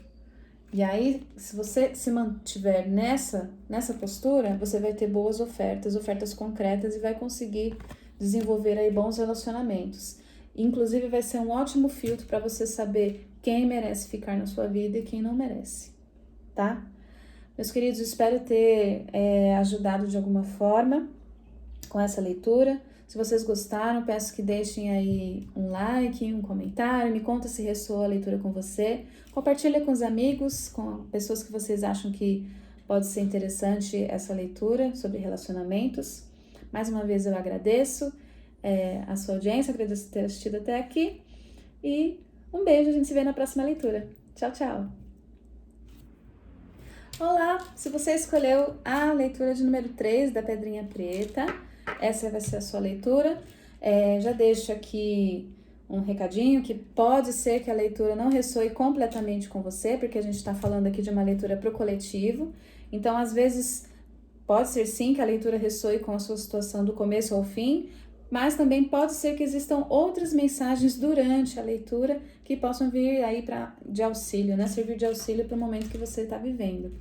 E aí, se você se mantiver nessa postura, você vai ter boas ofertas concretas e vai conseguir desenvolver aí bons relacionamentos. Inclusive, vai ser um ótimo filtro para você saber quem merece ficar na sua vida e quem não merece, tá? Meus queridos, espero ter ajudado de alguma forma com essa leitura. Se vocês gostaram, peço que deixem aí um like, um comentário, me conta se ressoou a leitura com você. Compartilha com os amigos, com pessoas que vocês acham que pode ser interessante essa leitura sobre relacionamentos. Mais uma vez eu agradeço a sua audiência, agradeço por ter assistido até aqui. E um beijo, a gente se vê na próxima leitura. Tchau, tchau! Olá! Se você escolheu a leitura de número 3 da Pedrinha Preta, essa vai ser a sua leitura. Já deixo aqui um recadinho que pode ser que a leitura não ressoe completamente com você, porque a gente está falando aqui de uma leitura para o coletivo. Então, às vezes, pode ser sim que a leitura ressoe com a sua situação do começo ao fim, mas também pode ser que existam outras mensagens durante a leitura que possam vir aí de auxílio, né? Servir de auxílio para o momento que você está vivendo.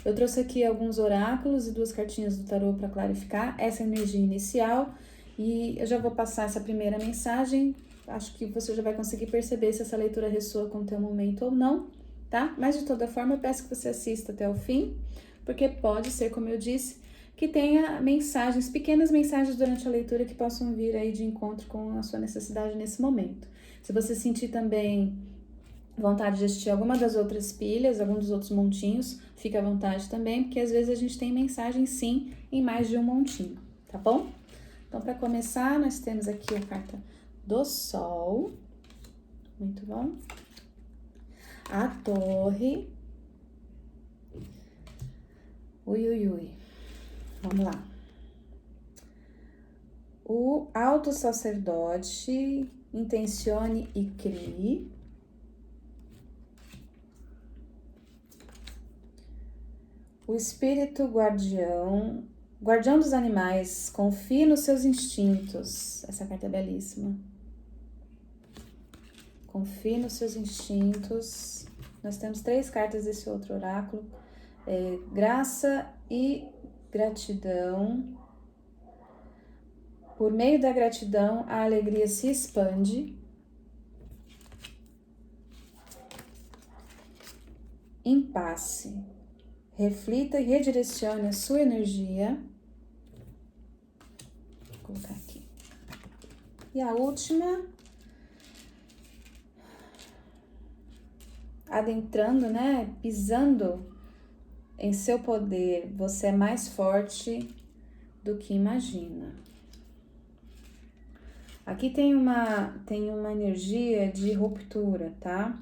Eu trouxe aqui alguns oráculos e 2 cartinhas do tarô para clarificar essa energia inicial e eu já vou passar essa primeira mensagem. Acho que você já vai conseguir perceber se essa leitura ressoa com o teu momento ou não, tá? Mas de toda forma eu peço que você assista até o fim, porque pode ser, como eu disse, que tenha mensagens, pequenas mensagens durante a leitura que possam vir aí de encontro com a sua necessidade nesse momento. Se você sentir também vontade de assistir alguma das outras pilhas, algum dos outros montinhos, fica à vontade também, porque às vezes a gente tem mensagem sim em mais de um montinho, tá bom? Então, para começar, nós temos aqui a carta do Sol. Muito bom. A Torre. Ui, ui, ui. Vamos lá. O alto sacerdote, intencione e crie. O espírito guardião, guardião dos animais, confie nos seus instintos. Essa carta é belíssima. Confie nos seus instintos. Nós temos 3 cartas desse outro oráculo. Graça e gratidão. Por meio da gratidão, a alegria se expande. Impasse. Reflita e redirecione a sua energia. Vou colocar aqui. E a última. Adentrando, né? Pisando em seu poder. Você é mais forte do que imagina. Aqui tem uma energia de ruptura, tá?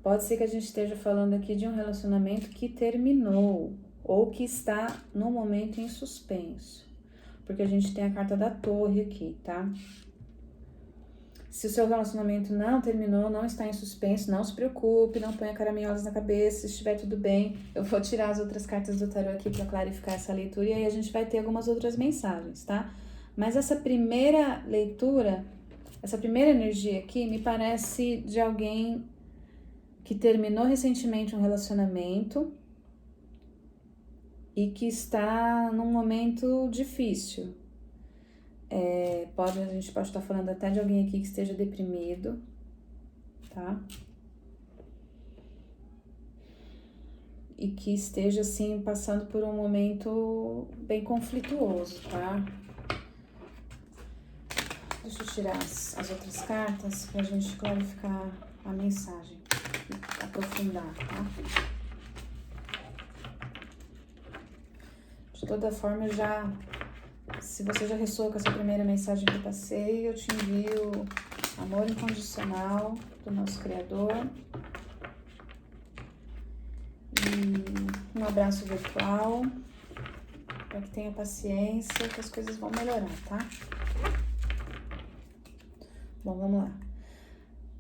Pode ser que a gente esteja falando aqui de um relacionamento que terminou ou que está no momento em suspenso, porque a gente tem a carta da Torre aqui, tá? Se o seu relacionamento não terminou, não está em suspenso, não se preocupe, não ponha caraminholas na cabeça, se estiver tudo bem, eu vou tirar as outras cartas do tarô aqui para clarificar essa leitura e aí a gente vai ter algumas outras mensagens, tá? Mas essa primeira leitura, essa primeira energia aqui me parece de alguém que terminou recentemente um relacionamento e que está num momento difícil. A gente pode estar falando até de alguém aqui que esteja deprimido, tá? E que esteja, assim, passando por um momento bem conflituoso, tá? Deixa eu tirar as outras cartas pra gente clarificar a mensagem, aprofundar, tá? De toda forma, se você já ressoou com essa primeira mensagem que eu passei, eu te envio amor incondicional do nosso Criador e um abraço virtual para que tenha paciência, que as coisas vão melhorar, tá? Bom, vamos lá.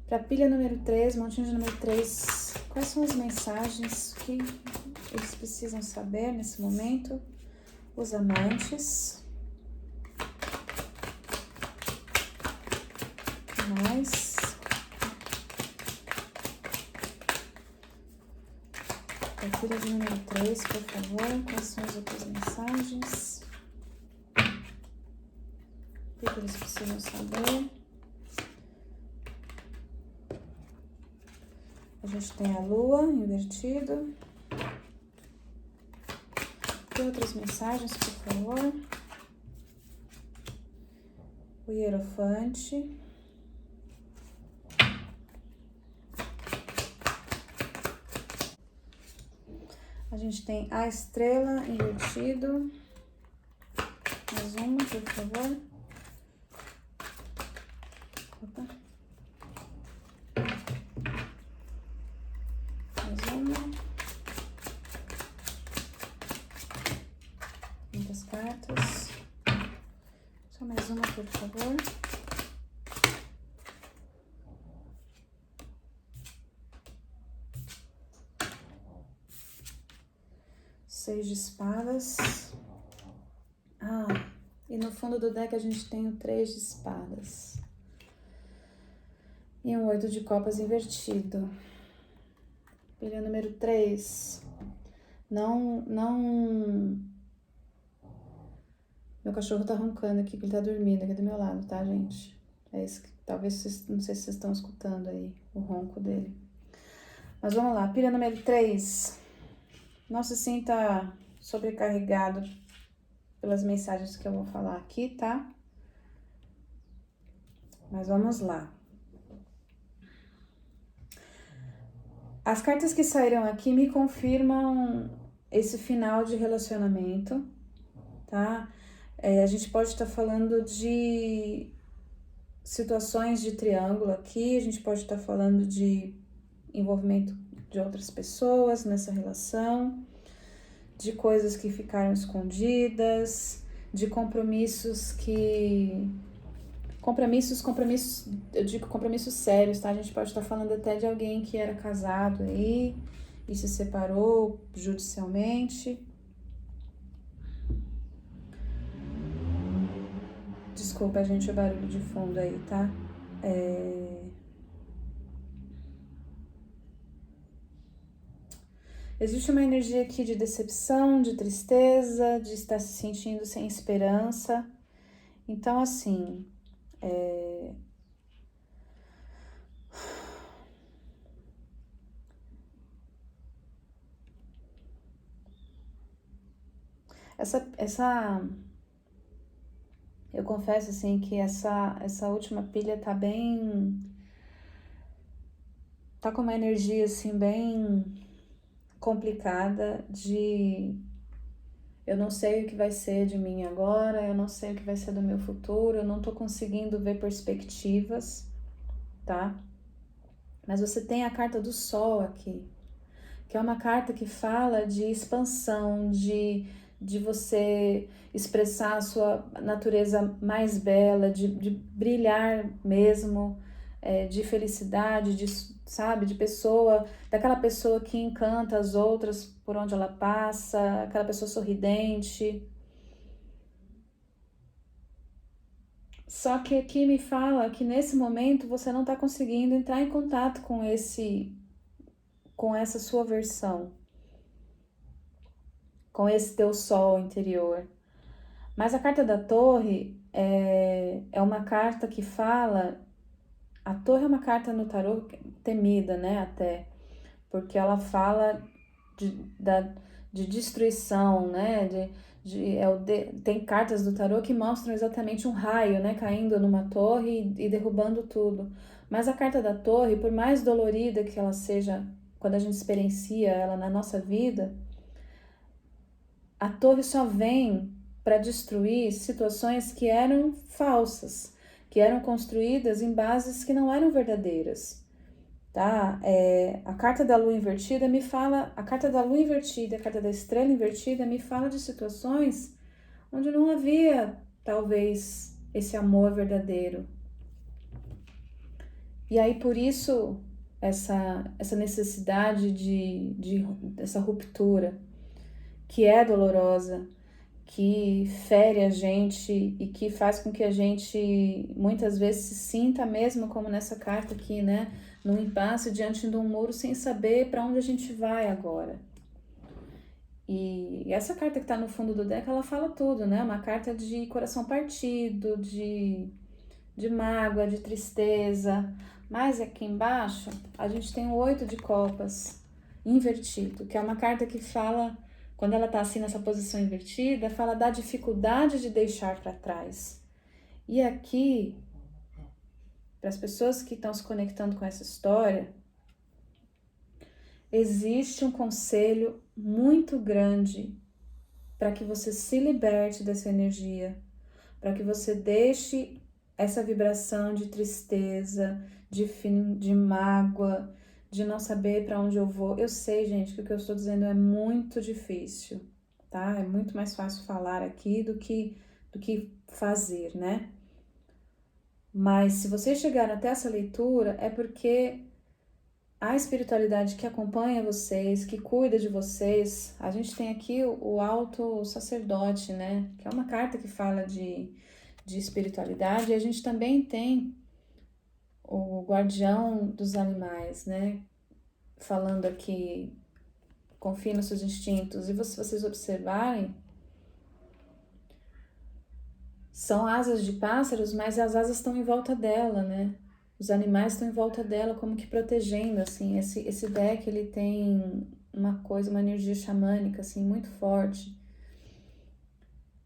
Para pilha número 3, montinho de número 3, quais são as mensagens que eles precisam saber nesse momento? Os amantes. Mais. Para pilha de número 3, por favor, quais são as outras mensagens? O que eles precisam saber? A gente tem a lua invertido. E outras mensagens, por favor. O hierofante. A gente tem a estrela invertido. Mais uma, por favor. Opa. Mais uma. Muitas cartas. Só mais uma, por favor. Seis de espadas. E no fundo do deck a gente tem o 3 de espadas. E um 8 de copas invertido. Pilha número 3. Não... Meu cachorro tá roncando aqui, porque ele tá dormindo aqui do meu lado, tá, gente? É isso que talvez vocês... Não sei se vocês estão escutando aí o ronco dele. Mas vamos lá. Pilha número 3. Não se sinta sobrecarregado pelas mensagens que eu vou falar aqui, tá? Mas vamos lá. As cartas que saíram aqui me confirmam esse final de relacionamento, tá? A gente pode estar falando de situações de triângulo aqui, a gente pode estar falando de envolvimento de outras pessoas nessa relação, de coisas que ficaram escondidas, de compromissos que... Compromissos, eu digo compromissos sérios, tá? A gente pode estar falando até de alguém que era casado aí e se separou judicialmente. Desculpa, gente, o barulho de fundo aí, tá? Existe uma energia aqui de decepção, de tristeza, de estar se sentindo sem esperança. Então, assim, eu confesso, assim, que essa última pilha tá bem... Tá com uma energia, assim, bem complicada de... Eu não sei o que vai ser de mim agora, eu não sei o que vai ser do meu futuro, eu não tô conseguindo ver perspectivas, tá? Mas você tem a carta do Sol aqui, que é uma carta que fala de expansão, de você expressar a sua natureza mais bela, de brilhar mesmo, de felicidade, sabe, de pessoa, daquela pessoa que encanta as outras por onde ela passa, aquela pessoa sorridente. Só que aqui me fala que nesse momento você não está conseguindo entrar em contato com essa sua versão, com esse teu sol interior. Mas a carta da torre é uma carta que fala... A torre é uma carta no tarô temida, né, até, porque ela fala de destruição, né, tem cartas do tarô que mostram exatamente um raio, né, caindo numa torre e derrubando tudo. Mas a carta da torre, por mais dolorida que ela seja, quando a gente experiencia ela na nossa vida, a torre só vem para destruir situações que eram falsas, que eram construídas em bases que não eram verdadeiras, tá? A carta da lua invertida me fala, a carta da lua invertida, a carta da estrela invertida me fala de situações onde não havia, talvez, esse amor verdadeiro. E aí, por isso, essa necessidade dessa ruptura, que é dolorosa, que fere a gente e que faz com que a gente muitas vezes se sinta mesmo como nessa carta aqui, né, num impasse diante de um muro sem saber para onde a gente vai agora. E essa carta que está no fundo do deck, ela fala tudo, né? Uma carta de coração partido, de mágoa, de tristeza. Mas aqui embaixo a gente tem o 8 de copas invertido, que é uma carta que fala... Quando ela está assim nessa posição invertida, fala da dificuldade de deixar para trás. E aqui, para as pessoas que estão se conectando com essa história, existe um conselho muito grande para que você se liberte dessa energia, para que você deixe essa vibração de tristeza, de mágoa, de não saber para onde eu vou. Eu sei, gente, que o que eu estou dizendo é muito difícil, tá? É muito mais fácil falar aqui do que fazer, né? Mas se vocês chegaram até essa leitura, é porque a espiritualidade que acompanha vocês, que cuida de vocês, a gente tem aqui o alto sacerdote, né? Que é uma carta que fala de espiritualidade, e a gente também tem o guardião dos animais, né? Falando aqui, confie nos seus instintos. E se vocês observarem, são asas de pássaros, mas as asas estão em volta dela, né? Os animais estão em volta dela, como que protegendo, assim. Esse deck, ele tem uma energia xamânica, assim, muito forte.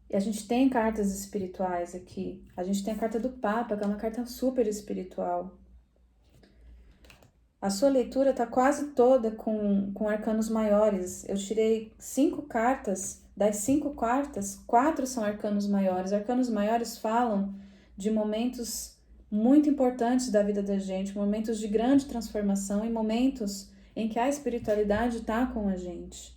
E a gente tem cartas espirituais aqui. A gente tem a carta do Papa, que é uma carta super espiritual. A sua leitura está quase toda com arcanos maiores. Eu tirei 5 cartas, das 5 cartas, 4 são arcanos maiores. Arcanos maiores falam de momentos muito importantes da vida da gente, momentos de grande transformação e momentos em que a espiritualidade está com a gente.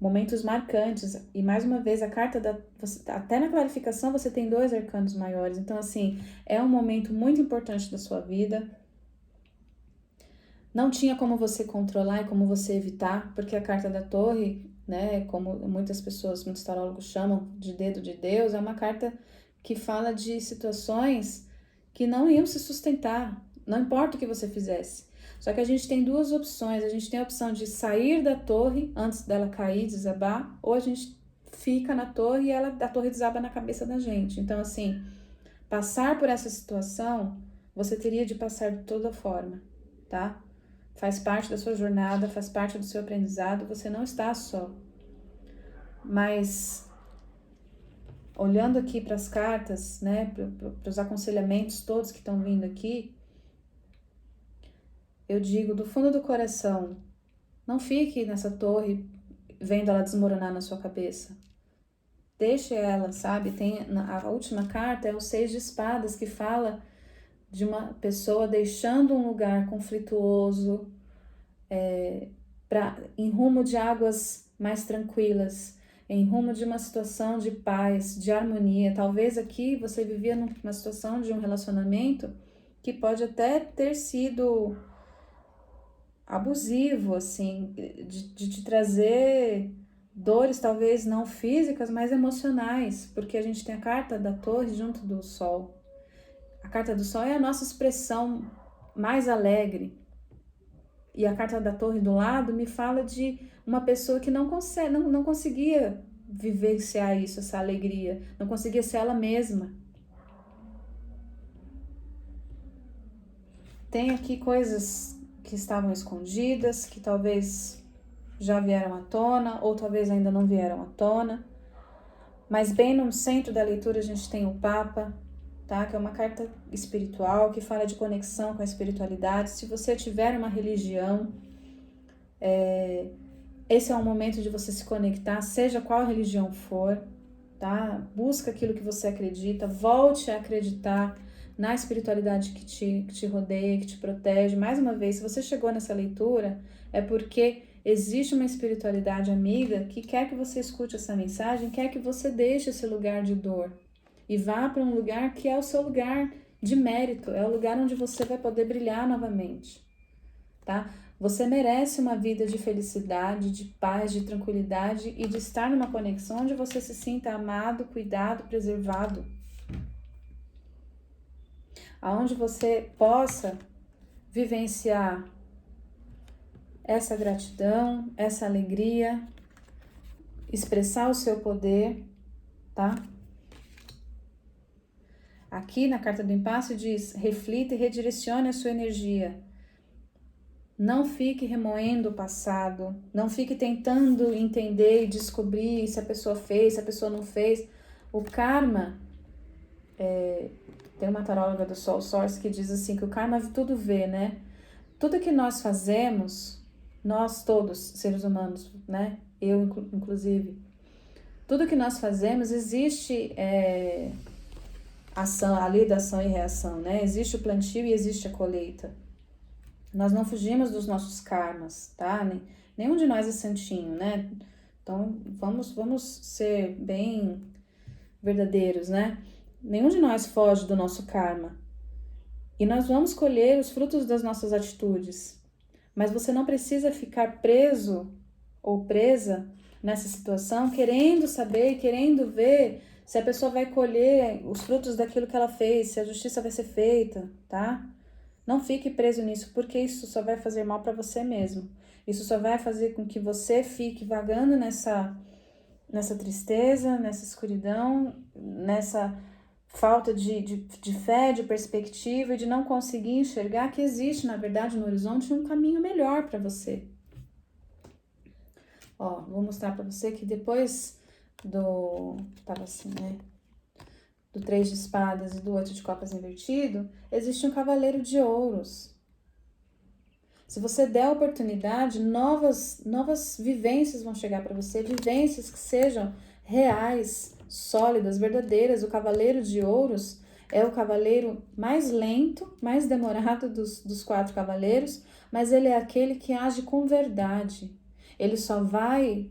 Momentos marcantes. E mais uma vez, a carta até na clarificação você tem 2 arcanos maiores. Então, assim, é um momento muito importante da sua vida. Não tinha como você controlar e como você evitar, porque a carta da torre, né, como muitas pessoas, muitos tarólogos chamam de dedo de Deus, é uma carta que fala de situações que não iam se sustentar, não importa o que você fizesse. Só que a gente tem 2 opções, a gente tem a opção de sair da torre antes dela cair, desabar, ou a gente fica na torre e a torre desaba na cabeça da gente. Então, assim, passar por essa situação, você teria de passar de toda forma, tá? Faz parte da sua jornada, faz parte do seu aprendizado, você não está só. Mas, olhando aqui para as cartas, né, para os aconselhamentos todos que estão vindo aqui, eu digo do fundo do coração, não fique nessa torre vendo ela desmoronar na sua cabeça. Deixe ela, sabe? A última carta é o 6 de espadas, que fala de uma pessoa deixando um lugar conflituoso, em rumo de águas mais tranquilas, em rumo de uma situação de paz, de harmonia. Talvez aqui você vivia numa situação de um relacionamento que pode até ter sido abusivo, assim, de te trazer dores talvez não físicas, mas emocionais, porque a gente tem a carta da torre junto do sol. A carta do sol é a nossa expressão mais alegre. E a carta da torre do lado me fala de uma pessoa que não conseguia vivenciar isso, essa alegria, não conseguia ser ela mesma. Tem aqui coisas que estavam escondidas, que talvez já vieram à tona, ou talvez ainda não vieram à tona. Mas bem no centro da leitura a gente tem o Papa, tá? Que é uma carta espiritual, que fala de conexão com a espiritualidade. Se você tiver uma religião, esse é um momento de você se conectar, seja qual religião for, tá? Busca aquilo que você acredita, volte a acreditar na espiritualidade que te rodeia, que te protege. Mais uma vez, se você chegou nessa leitura, é porque existe uma espiritualidade amiga que quer que você escute essa mensagem, quer que você deixe esse lugar de dor e vá para um lugar que é o seu lugar de mérito, é o lugar onde você vai poder brilhar novamente, tá? Você merece uma vida de felicidade, de paz, de tranquilidade e de estar numa conexão onde você se sinta amado, cuidado, preservado. Aonde você possa vivenciar essa gratidão, essa alegria, expressar o seu poder, tá? Aqui na carta do impasse diz: reflita e redirecione a sua energia. Não fique remoendo o passado, não fique tentando entender e descobrir se a pessoa fez, se a pessoa não fez. O karma, tem uma taróloga do Soul Source que diz assim, que o karma tudo vê, né? Tudo que nós fazemos, nós todos, seres humanos, né? Eu inclusive, tudo que nós fazemos existe ação, a lei da ação e reação, né? Existe o plantio e existe a colheita. Nós não fugimos dos nossos karmas, tá? Nenhum de nós é santinho, né? Então, vamos ser bem verdadeiros, né? Nenhum de nós foge do nosso karma. E nós vamos colher os frutos das nossas atitudes. Mas você não precisa ficar preso ou presa nessa situação, querendo saber e querendo ver se a pessoa vai colher os frutos daquilo que ela fez, se a justiça vai ser feita, tá? Não fique preso nisso, porque isso só vai fazer mal para você mesmo. Isso só vai fazer com que você fique vagando nessa tristeza, nessa escuridão, nessa falta de fé, de perspectiva e de não conseguir enxergar que existe, na verdade, no horizonte um caminho melhor para você. Ó, vou mostrar para você que depois tava assim, né? Do 3 de espadas e do 8 de copas invertido, existe um cavaleiro de ouros. Se você der a oportunidade, novas vivências vão chegar para você, vivências que sejam reais, sólidas, verdadeiras. O cavaleiro de ouros É o cavaleiro mais lento, mais demorado dos 4 cavaleiros, mas ele é aquele que age com verdade. Ele só vai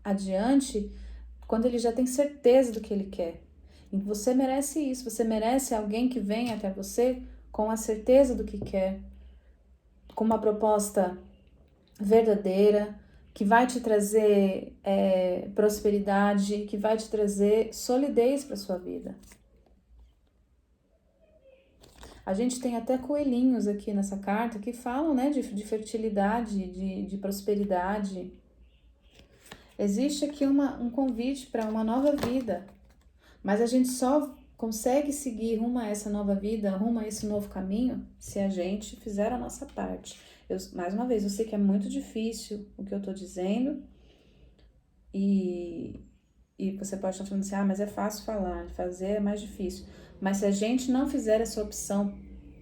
adiante quando ele já tem certeza do que ele quer. E você merece isso, você merece alguém que venha até você com a certeza do que quer, com uma proposta verdadeira, que vai te trazer prosperidade, que vai te trazer solidez para sua vida. A gente tem até coelhinhos aqui nessa carta que falam, né, de fertilidade, de prosperidade. Existe aqui um convite para uma nova vida, mas a gente só consegue seguir rumo a essa nova vida, rumo a esse novo caminho, se a gente fizer a nossa parte. Mais uma vez, eu sei que é muito difícil o que eu tô dizendo, e você pode estar falando assim, mas é fácil falar, fazer é mais difícil. Mas se a gente não fizer essa opção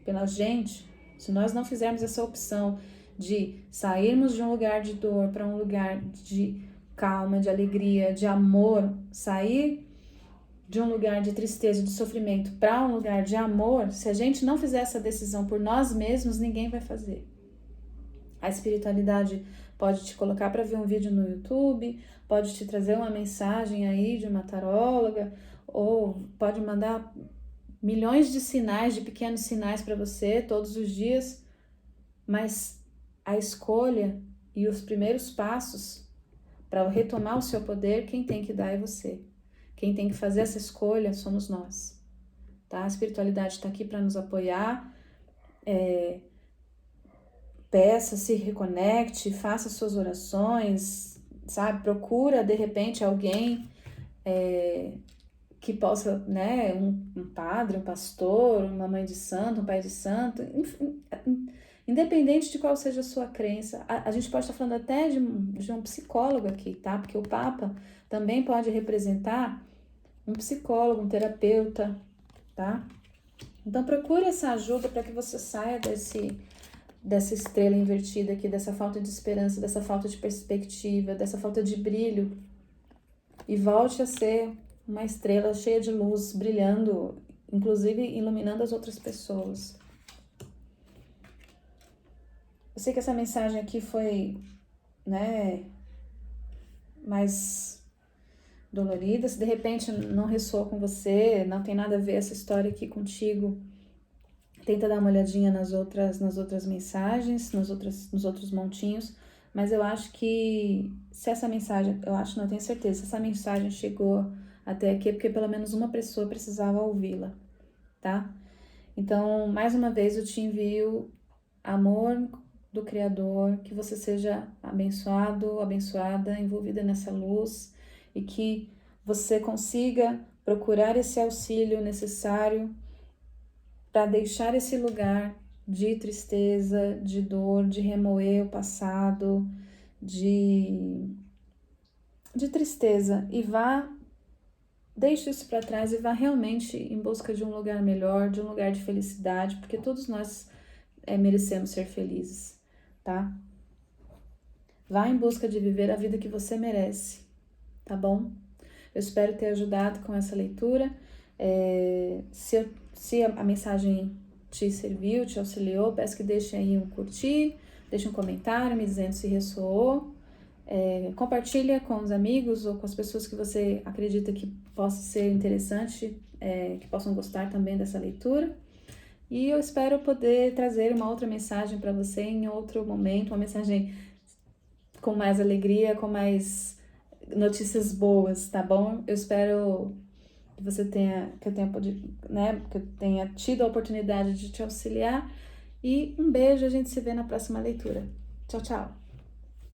pela gente, se nós não fizermos essa opção de sairmos de um lugar de dor para um lugar de calma, de alegria, de amor, sair de um lugar de tristeza, de sofrimento para um lugar de amor, se a gente não fizer essa decisão por nós mesmos, ninguém vai fazer. A espiritualidade pode te colocar para ver um vídeo no YouTube, pode te trazer uma mensagem aí de uma taróloga, ou pode mandar milhões de sinais, de pequenos sinais para você todos os dias, mas a escolha e os primeiros passos para retomar o seu poder, quem tem que dar é você. Quem tem que fazer essa escolha somos nós, tá? A espiritualidade está aqui para nos apoiar, peça, se reconecte, faça suas orações, sabe? Procura, de repente, alguém que possa, né? Um padre, um pastor, uma mãe de santo, um pai de santo, enfim, independente de qual seja a sua crença. A gente pode estar falando até de um psicólogo aqui, tá? Porque o Papa também pode representar um psicólogo, um terapeuta, tá? Então procure essa ajuda para que você saia dessa estrela invertida aqui, dessa falta de esperança, dessa falta de perspectiva, dessa falta de brilho, e volte a ser uma estrela cheia de luz, brilhando, inclusive iluminando as outras pessoas. Eu sei que essa mensagem aqui foi, né, mais dolorida. Se de repente não ressoa com você, não tem nada a ver essa história aqui contigo, tenta dar uma olhadinha nas outras mensagens, nos outros montinhos. Mas eu acho que se essa mensagem, não tenho certeza, se essa mensagem chegou até aqui, é porque pelo menos uma pessoa precisava ouvi-la, tá? Então, mais uma vez, eu te envio amor do Criador, que você seja abençoado, abençoada, envolvida nessa luz, e que você consiga procurar esse auxílio necessário para deixar esse lugar de tristeza, de dor, de remoer o passado, de tristeza, e deixe isso para trás e vá realmente em busca de um lugar melhor, de um lugar de felicidade, porque todos nós merecemos ser felizes, tá? Vá em busca de viver a vida que você merece, tá bom? Eu espero ter ajudado com essa leitura. Se a mensagem te serviu, te auxiliou, peço que deixe aí um curtir, deixe um comentário me dizendo se ressoou. Compartilha com os amigos ou com as pessoas que você acredita que possa ser interessante, que possam gostar também dessa leitura. E eu espero poder trazer uma outra mensagem para você em outro momento, uma mensagem com mais alegria, com mais notícias boas, tá bom? Eu espero que que eu tenha tido a oportunidade de te auxiliar. E um beijo, a gente se vê na próxima leitura. Tchau, tchau!